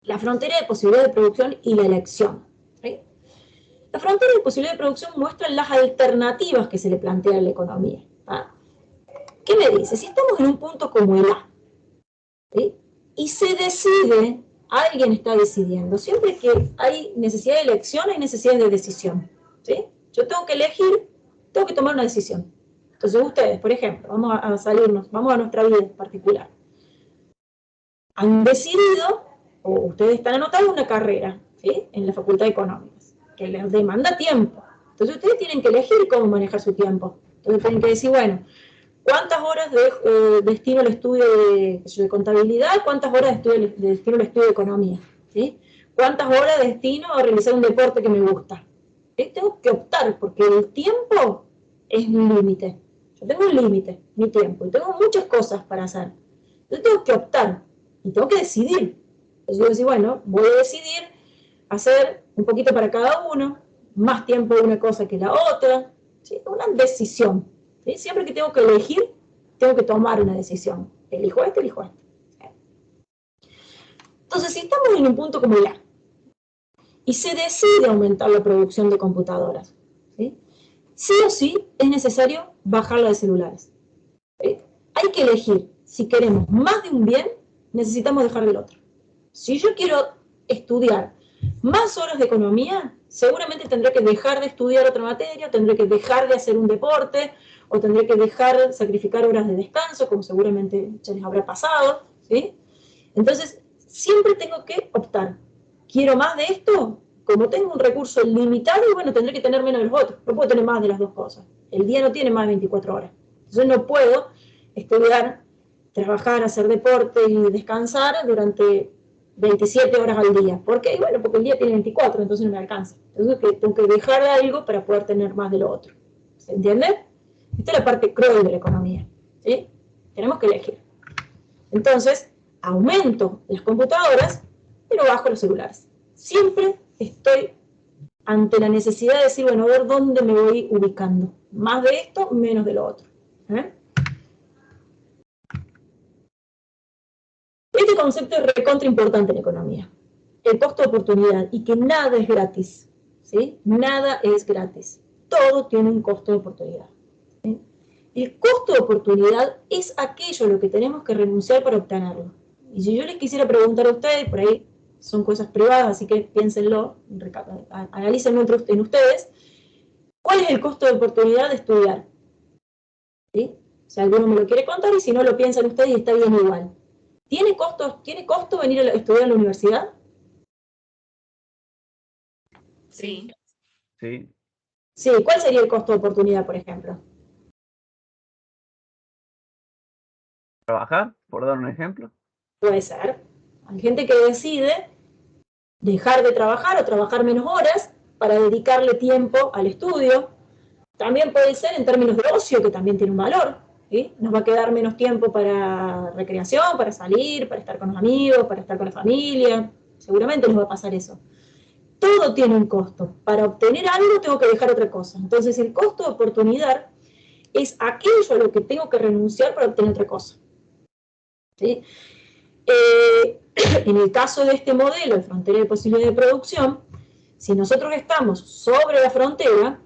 La frontera de posibilidad de producción y la elección. ¿Sí? La frontera de posibilidad de producción muestra las alternativas que se le plantea a la economía. ¿Ah? ¿Qué me dice? Si estamos en un punto como el A, ¿sí? Y se decide, alguien está decidiendo, siempre que hay necesidad de elección, hay necesidad de decisión. ¿Sí? Yo tengo que elegir, tengo que tomar una decisión. Entonces ustedes, por ejemplo, vamos a salirnos, vamos a nuestra vida en particular. Han decidido, o ustedes están anotando una carrera, ¿sí? En la Facultad de Económicas, que les demanda tiempo. Entonces ustedes tienen que elegir cómo manejar su tiempo. Entonces tienen que decir, bueno, ¿cuántas horas destino al estudio de contabilidad? ¿Cuántas horas destino al estudio de economía? ¿Sí? ¿Cuántas horas destino a realizar un deporte que me gusta? ¿Sí? Tengo que optar, porque el tiempo es mi límite. Yo tengo un límite, mi tiempo, y tengo muchas cosas para hacer. Yo tengo que optar, y tengo que decidir. Entonces yo decir, bueno, voy a decidir hacer un poquito para cada uno, más tiempo de una cosa que la otra. ¿Sí? Una decisión. ¿Sí? Siempre que tengo que elegir, tengo que tomar una decisión. Elijo este, elijo este. ¿Sí? Entonces, si estamos en un punto como el A, y se decide aumentar la producción de computadoras, ¿sí? Sí o sí es necesario bajarla de celulares. ¿Sí? Hay que elegir. Si queremos más de un bien, necesitamos dejar del otro. Si yo quiero estudiar más horas de economía, seguramente tendré que dejar de estudiar otra materia, tendré que dejar de hacer un deporte, o tendré que sacrificar horas de descanso, como seguramente ya les habrá pasado, ¿sí? Entonces, siempre tengo que optar. ¿Quiero más de esto? Como tengo un recurso limitado, bueno, tendré que tener menos de los otros. No puedo tener más de las dos cosas. El día no tiene más de 24 horas. Entonces no puedo estudiar, trabajar, hacer deporte y descansar durante 27 horas al día. ¿Por qué? Bueno, porque el día tiene 24, entonces no me alcanza. Entonces tengo que dejar de algo para poder tener más de lo otro. ¿Se entiende? Esta es la parte cruel de la economía. ¿Sí? Tenemos que elegir. Entonces, aumento las computadoras, pero bajo los celulares. Siempre estoy ante la necesidad de decir, bueno, a ver dónde me voy ubicando. Más de esto, menos de lo otro. Este concepto es recontra importante en economía. El costo de oportunidad, y que nada es gratis. ¿Sí? Nada es gratis. Todo tiene un costo de oportunidad. ¿Sí? El costo de oportunidad es aquello a lo que tenemos que renunciar para obtenerlo. Y si yo les quisiera preguntar a ustedes, por ahí son cosas privadas, así que piénsenlo, analícenlo en ustedes, ¿cuál es el costo de oportunidad de estudiar? ¿Sí? Si alguno me lo quiere contar, y si no lo piensan ustedes, y está bien igual. ¿Tiene costo venir a estudiar en la universidad? Sí. Sí. Sí, ¿cuál sería el costo de oportunidad, por ejemplo? ¿Trabajar? Por dar un ejemplo. Puede ser. Hay gente que decide dejar de trabajar o trabajar menos horas para dedicarle tiempo al estudio. También puede ser en términos de ocio, que también tiene un valor. ¿Sí? Nos va a quedar menos tiempo para recreación, para salir, para estar con los amigos, para estar con la familia. Seguramente nos va a pasar eso. Todo tiene un costo. Para obtener algo tengo que dejar otra cosa. Entonces el costo de oportunidad es aquello a lo que tengo que renunciar para obtener otra cosa. ¿Sí? En el caso de este modelo de frontera de posibilidad de producción, si nosotros estamos sobre la frontera,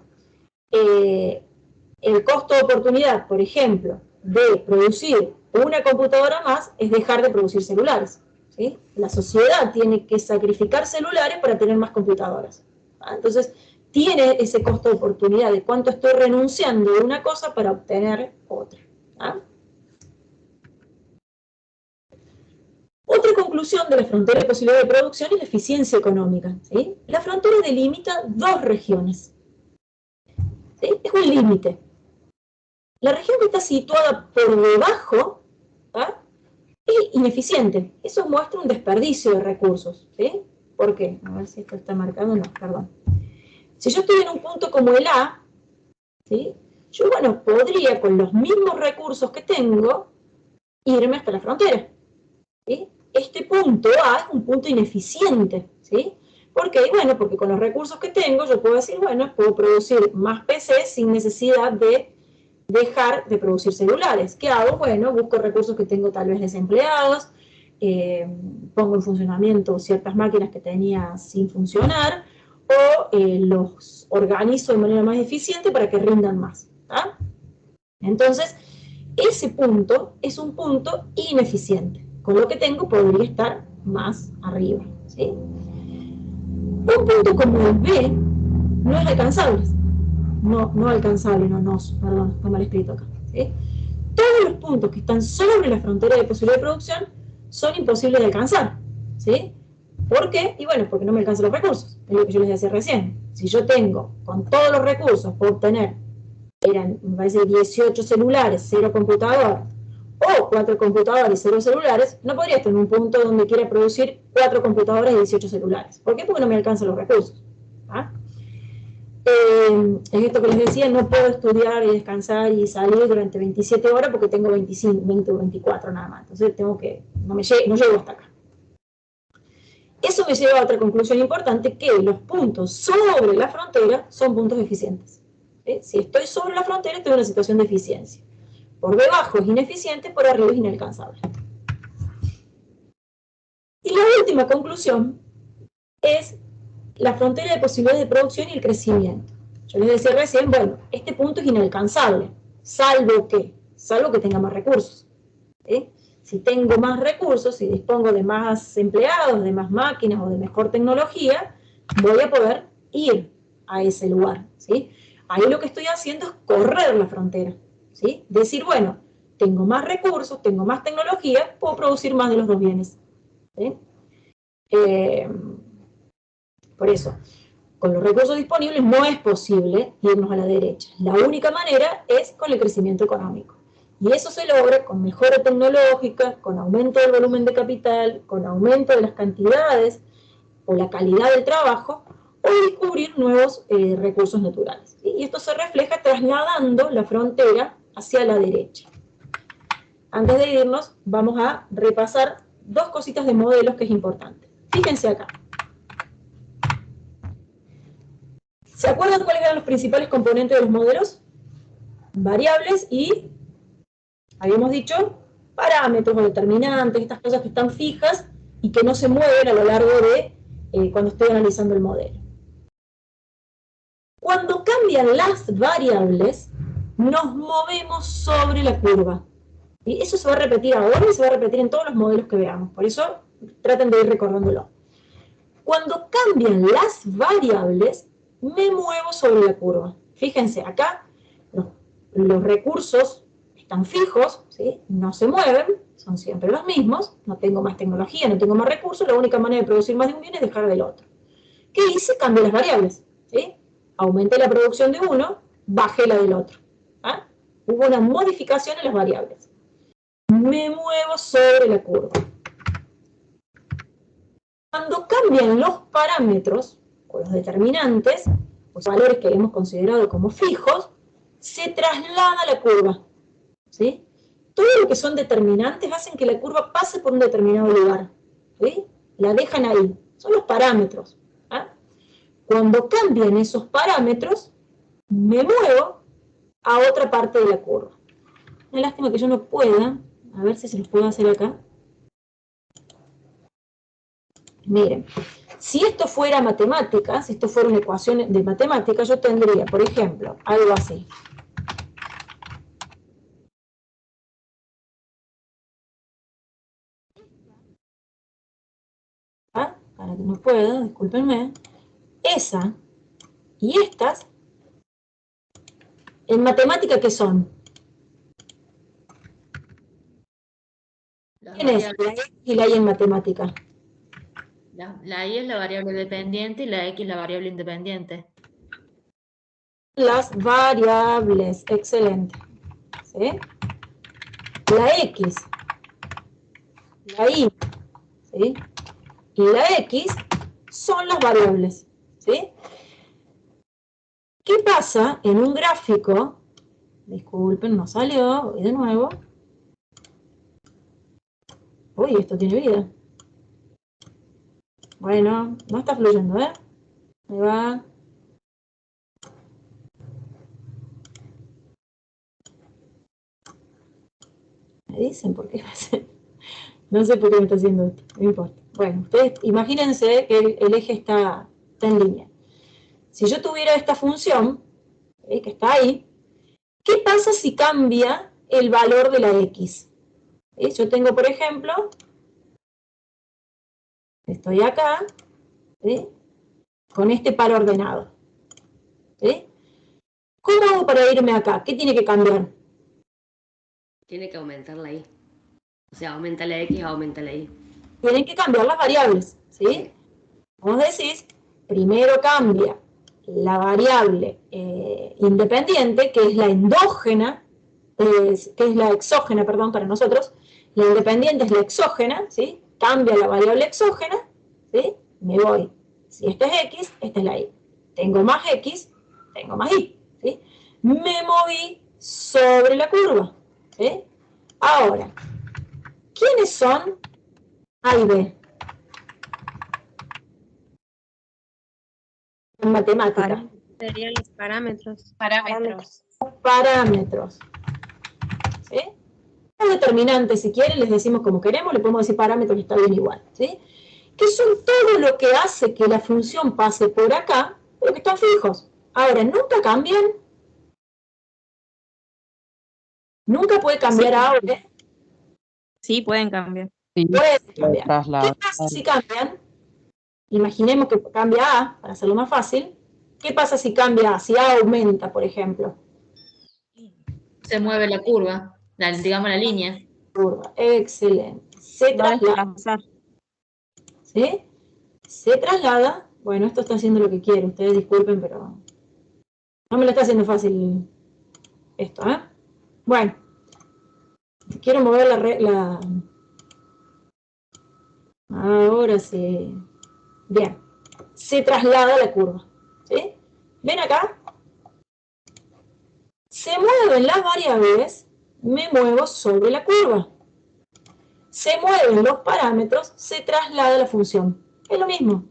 el costo de oportunidad, por ejemplo, de producir una computadora más es dejar de producir celulares. ¿Sí? La sociedad tiene que sacrificar celulares para tener más computadoras. ¿Ah? Entonces, tiene ese costo de oportunidad de cuánto estoy renunciando de una cosa para obtener otra. ¿Ah? Otra conclusión de la frontera de posibilidad de producción es la eficiencia económica, ¿sí? La frontera delimita dos regiones, ¿sí? Es un límite. La región que está situada por debajo, ¿tá?, es ineficiente. Eso muestra un desperdicio de recursos, ¿sí? ¿Por qué? A ver si esto está marcado. No, perdón. Si yo estoy en un punto como el A, ¿sí?, yo, bueno, podría con los mismos recursos que tengo irme hasta la frontera, ¿sí? Este punto A es un punto ineficiente, ¿sí? ¿Por qué? Bueno, porque con los recursos que tengo yo puedo decir, bueno, puedo producir más PC sin necesidad de dejar de producir celulares. ¿Qué hago? Bueno, busco recursos que tengo tal vez desempleados, pongo en funcionamiento ciertas máquinas que tenía sin funcionar, o los organizo de manera más eficiente para que rindan más, ¿tá? Entonces, ese punto es un punto ineficiente. Con lo que tengo podría estar más arriba, ¿sí? Un punto como el B no es alcanzable. No alcanzable, perdón, está mal escrito acá, ¿sí? Todos los puntos que están sobre la frontera de posibilidad de producción son imposibles de alcanzar, ¿sí? ¿Por qué? Y bueno, porque no me alcanzan los recursos, es lo que yo les decía recién. Si yo tengo, con todos los recursos, puedo obtener, me parece 18 celulares, 0 computadoras, o 4 computadoras y 0 celulares, no podría estar en un punto donde quiera producir 4 computadoras y 18 celulares. ¿Por qué? Porque no me alcanzan los recursos, ¿ah? Es esto que les decía, no puedo estudiar y descansar y salir durante 27 horas porque tengo 25, 20 o 24 nada más. Entonces tengo que, no llego hasta acá. Eso me lleva a otra conclusión importante, que los puntos sobre la frontera son puntos eficientes. ¿Sí? Si estoy sobre la frontera, estoy en una situación de eficiencia. Por debajo es ineficiente, por arriba es inalcanzable. Y la última conclusión es la frontera de posibilidades de producción y el crecimiento. Yo les decía recién, bueno, este punto es inalcanzable, salvo que tenga más recursos. ¿Sí? Si tengo más recursos, si dispongo de más empleados, de más máquinas o de mejor tecnología, voy a poder ir a ese lugar, ¿sí? Ahí lo que estoy haciendo es correr la frontera, ¿sí? Decir, bueno, tengo más recursos, tengo más tecnología, puedo producir más de los dos bienes, ¿sí? Por eso, con los recursos disponibles no es posible irnos a la derecha. La única manera es con el crecimiento económico. Y eso se logra con mejora tecnológica, con aumento del volumen de capital, con aumento de las cantidades o la calidad del trabajo, o descubrir nuevos recursos naturales. ¿Sí? Y esto se refleja trasladando la frontera hacia la derecha. Antes de irnos, vamos a repasar dos cositas de modelos que es importante. Fíjense acá. ¿Se acuerdan cuáles eran los principales componentes de los modelos? Variables y, habíamos dicho, parámetros o determinantes, estas cosas que están fijas y que no se mueven a lo largo de cuando estoy analizando el modelo. Cuando cambian las variables, nos movemos sobre la curva. Y eso se va a repetir ahora y se va a repetir en todos los modelos que veamos. Por eso, traten de ir recordándolo. Cuando cambian las variables, me muevo sobre la curva. Fíjense, acá los recursos están fijos, ¿sí? No se mueven, son siempre los mismos, no tengo más tecnología, no tengo más recursos, la única manera de producir más de un bien es dejar del otro. ¿Qué hice? Cambié las variables, ¿sí? Aumenté la producción de uno, bajé la del otro. ¿Ah? Hubo una modificación en las variables. Me muevo sobre la curva. Cuando cambian los parámetros, o los determinantes, los valores que hemos considerado como fijos, se traslada la curva, ¿sí? Todo lo que son determinantes hacen que la curva pase por un determinado lugar, ¿sí? La dejan ahí, son los parámetros. ¿Ah? Cuando cambian esos parámetros, me muevo a otra parte de la curva. Una lástima que yo no pueda, a ver si se los puedo hacer acá. Miren, si esto fuera matemáticas, si esto fuera una ecuación de matemáticas, yo tendría, por ejemplo, algo así. ¿Ah? Para que no pueda, discúlpenme. Esa y estas, en matemática, ¿qué son? ¿Quién es la X y la Y en matemática? La Y es la variable dependiente y la X la variable independiente. Las variables, excelente. ¿Sí? La X, la Y, ¿sí? Y la X son las variables, ¿sí? ¿Qué pasa en un gráfico? Disculpen, no salió, voy de nuevo. Uy, esto tiene vida. Bueno, no está fluyendo, ¿eh? Ahí va. Me dicen por qué va a ser. No sé por qué me está haciendo esto, no importa. Bueno, ustedes imagínense que el eje está en línea. Si yo tuviera esta función, que está ahí, ¿qué pasa si cambia el valor de la X? Yo tengo, por ejemplo, estoy acá, ¿sí? Con este par ordenado. ¿Sí? ¿Cómo hago para irme acá? ¿Qué tiene que cambiar? Tiene que aumentar la Y. O sea, aumenta la X, aumenta la Y. Tienen que cambiar las variables, ¿sí? Como decís, primero cambia la variable independiente, que es la endógena, que es la exógena, perdón, para nosotros. La independiente es la exógena, ¿sí? Cambia la variable exógena, ¿sí? Me voy. Si esta es X, esta es la Y. Tengo más X, tengo más Y, ¿sí? Me moví sobre la curva, ¿sí? Ahora, ¿quiénes son A y B? En matemática. Serían los parámetros. Parámetros. ¿Sí? Los determinantes, si quieren, les decimos como queremos, le podemos decir parámetros y está bien igual. ¿Sí? Que son todo lo que hace que la función pase por acá, pero que están fijos. Ahora, nunca cambian. Nunca puede cambiar Sí. ahora. Sí, pueden cambiar. Sí, Puede cambiar. trasladar. ¿Qué pasa si cambian? Imaginemos que cambia A, para hacerlo más fácil. ¿Qué pasa si cambia A? Si A aumenta, por ejemplo. Se mueve la curva, digamos la línea. Curva. Excelente. Se Va a traslada. desplazar. ¿Sí? Se traslada. Bueno, esto está haciendo lo que quiere. Ustedes disculpen, pero no me lo está haciendo fácil esto, ¿eh? Bueno. Quiero mover la... Ahora sí. Bien. Se traslada la curva. ¿Sí? ¿Ven acá? Se mueven las variables, me muevo sobre la curva. Se mueven los parámetros, se traslada la función. Es lo mismo.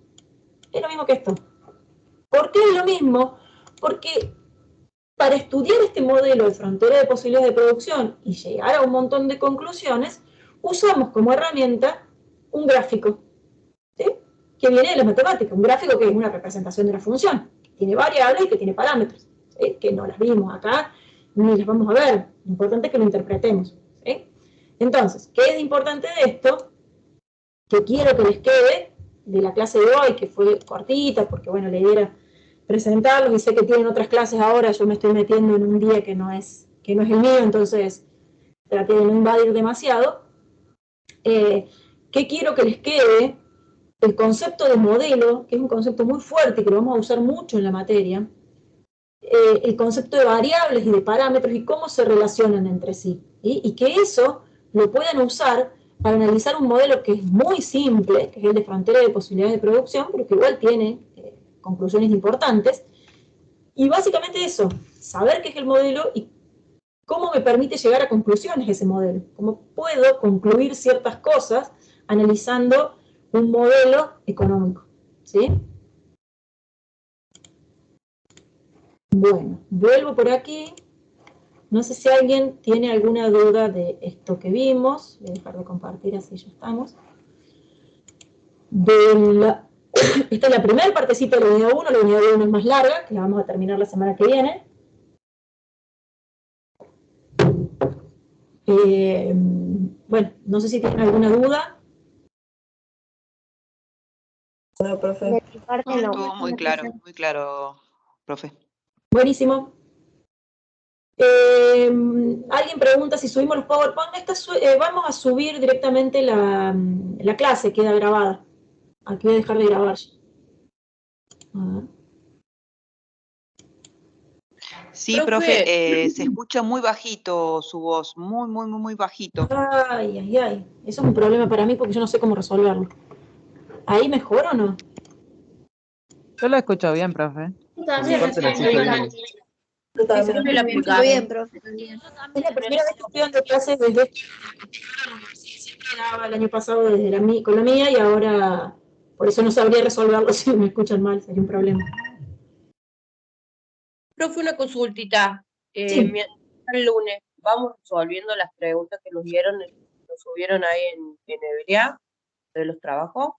Es lo mismo que esto. ¿Por qué es lo mismo? Porque para estudiar este modelo de frontera de posibilidades de producción y llegar a un montón de conclusiones, usamos como herramienta un gráfico, ¿sí? Que viene de la matemática. Un gráfico que es una representación de una función, que tiene variables y que tiene parámetros, ¿sí? Que no las vimos acá, ni las vamos a ver. Lo importante es que lo interpretemos, ¿sí? Entonces, ¿qué es importante de esto? Que quiero que les quede de la clase de hoy, que fue cortita, porque bueno, la idea era presentarlos, y sé que tienen otras clases ahora, yo me estoy metiendo en un día que no es el mío, entonces traté de no invadir demasiado. ¿Qué quiero que les quede? El concepto de modelo, que es un concepto muy fuerte y que lo vamos a usar mucho en la materia, el concepto de variables y de parámetros y cómo se relacionan entre sí, ¿sí? Y que eso lo puedan usar para analizar un modelo que es muy simple, que es el de frontera de posibilidades de producción, pero que igual tiene conclusiones importantes. Y básicamente eso, saber qué es el modelo y cómo me permite llegar a conclusiones ese modelo. Cómo puedo concluir ciertas cosas analizando un modelo económico. ¿Sí? Bueno, vuelvo por aquí. No sé si alguien tiene alguna duda de esto que vimos. Voy a dejar de compartir, así ya estamos. Esta es la primera partecita de la unidad 1. La unidad 1 es más larga, que la vamos a terminar la semana que viene. Bueno, no sé si tienen alguna duda. No, profe. No, estuvo muy claro, profe. Buenísimo. ¿Alguien alguien pregunta si subimos los PowerPoint, vamos a subir directamente la clase, queda grabada. Aquí voy a dejar de grabar ya. A ver. Sí, profe, se escucha muy bajito su voz, muy bajito. Ay, ay, ay. Eso es un problema para mí porque yo no sé cómo resolverlo. ¿Ahí mejor o no? Yo lo escucho bien, profe. También parte la escucho bien. Yo también. la Muy aplicamos. bien, profe. Es la primera vez que estoy dando clases desde siempre daba el año pasado desde con la mía y ahora por eso no sabría resolverlo si me escuchan mal, sería un problema. Profe, una consultita. Sí. El lunes vamos resolviendo las preguntas que nos subieron ahí en Hebrea de los trabajos.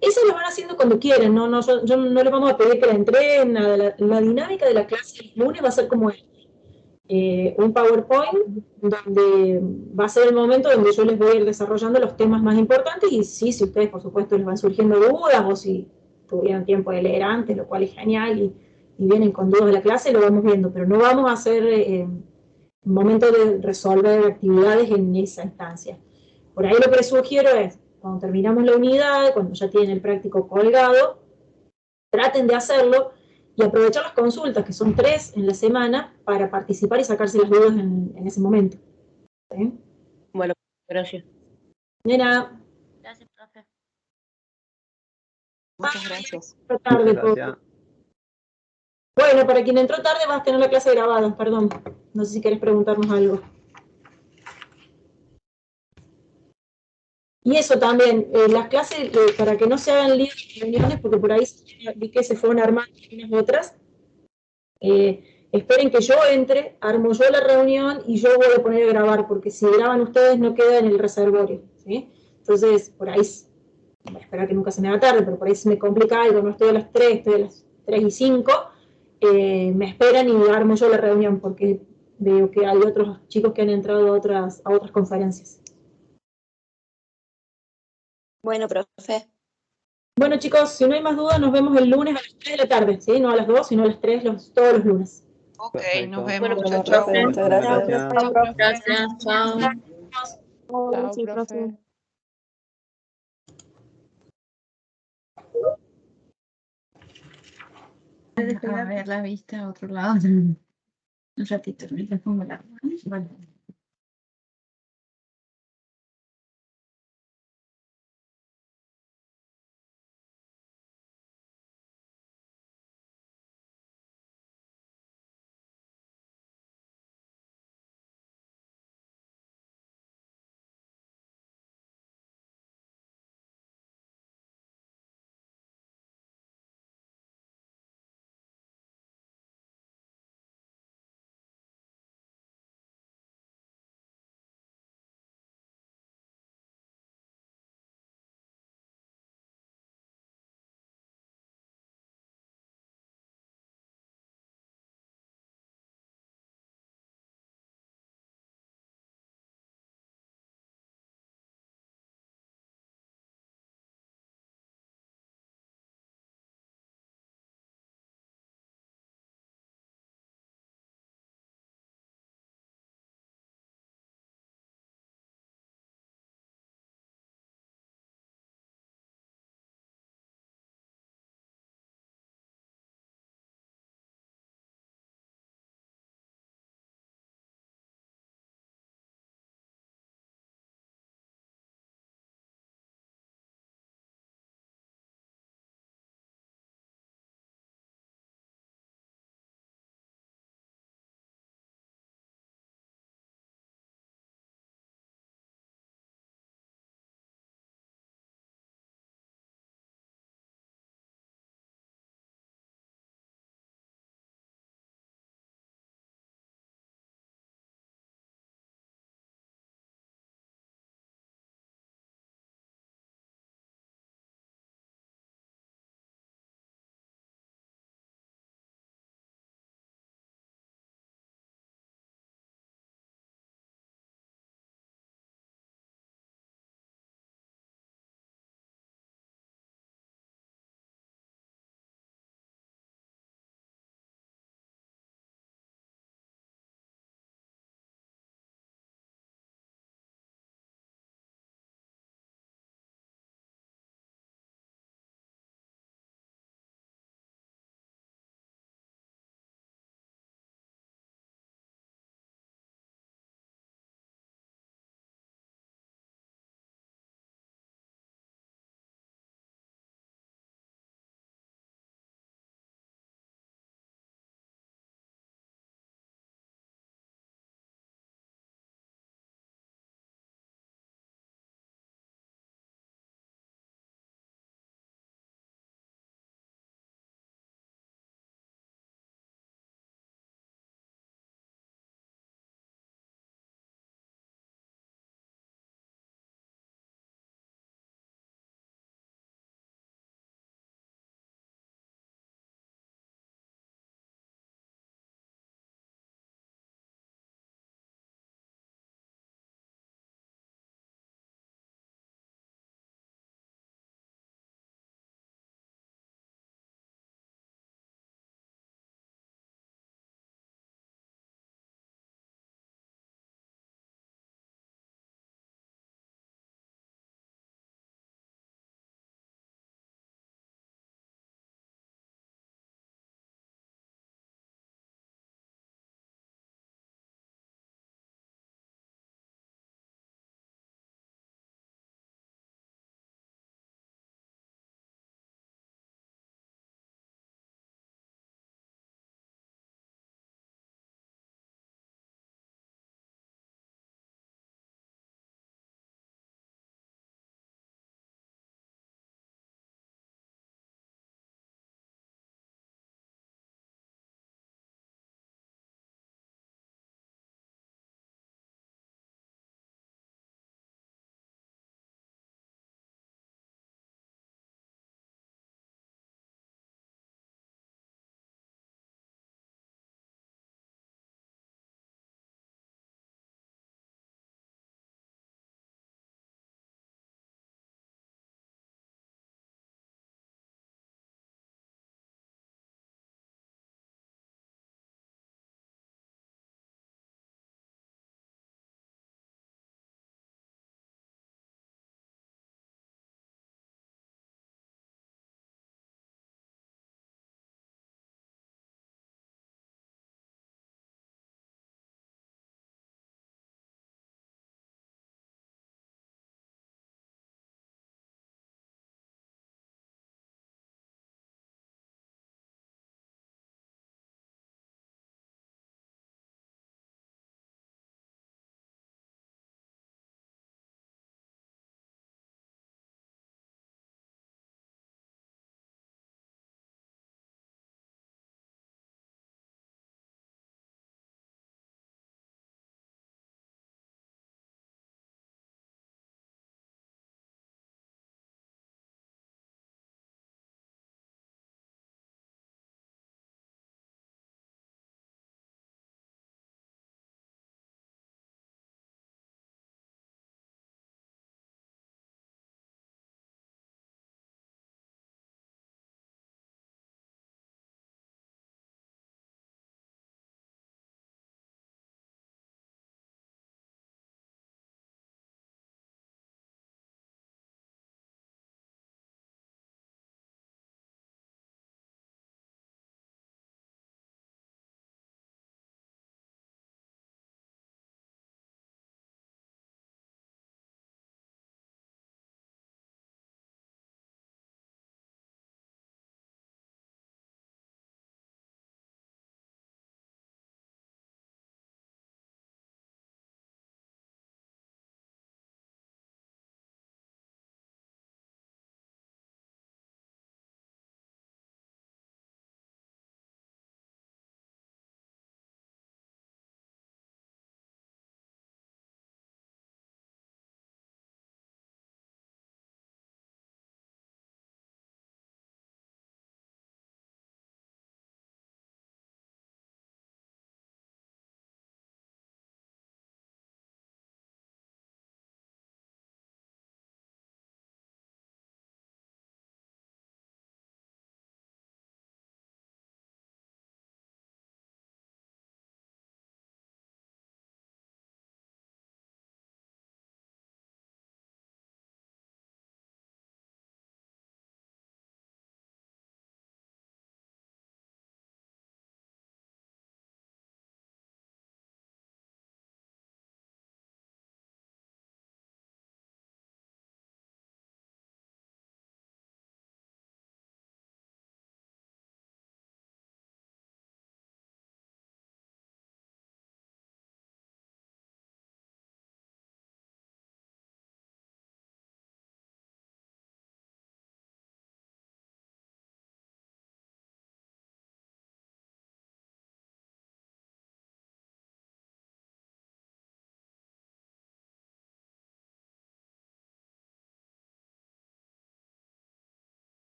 Esas lo van haciendo cuando quieren, ¿no? Yo no les vamos a pedir que la entreguen, nada. La dinámica de la clase el lunes va a ser como un PowerPoint donde va a ser el momento donde yo les voy a ir desarrollando los temas más importantes y sí, si ustedes por supuesto les van surgiendo dudas o si tuvieron tiempo de leer antes, lo cual es genial y vienen con dudas de la clase, lo vamos viendo, pero no vamos a hacer un momento de resolver actividades en esa instancia. Por ahí lo que les sugiero es, cuando terminamos la unidad, cuando ya tienen el práctico colgado, traten de hacerlo y aprovechar las consultas, que son 3 en la semana, para participar y sacarse las dudas en ese momento. ¿Sí? Bueno, gracias. Nena. Gracias, profe. Muchas gracias. Tarde, Gracias. bueno, para quien entró tarde vas a tener la clase grabada, perdón. No sé si querés preguntarnos algo. Y eso también, las clases, para que no se hagan líos de reuniones, porque por ahí vi que se fueron armando unas otras, esperen que yo entre, armo yo la reunión y yo voy a poner a grabar, porque si graban ustedes no queda en el reservorio, ¿sí? Entonces, por ahí, voy a esperar que nunca se me haga tarde, pero por ahí se me complica algo, no estoy a las 3, estoy a las 3 y 5, me esperan y armo yo la reunión, porque veo que hay otros chicos que han entrado a otras conferencias. Bueno, profe. Bueno, chicos, si no hay más dudas, nos vemos el lunes a las 3 de la tarde, ¿sí? No a las 2, sino a las 3, todos los lunes. Ok, Perfecto. nos vemos. Bueno, Chau, chau. Muchas gracias. Gracias. Gracias, chao. Chao, Sí, profe. A ver la vista a otro lado. Un ratito, mientras pongo la... Bueno.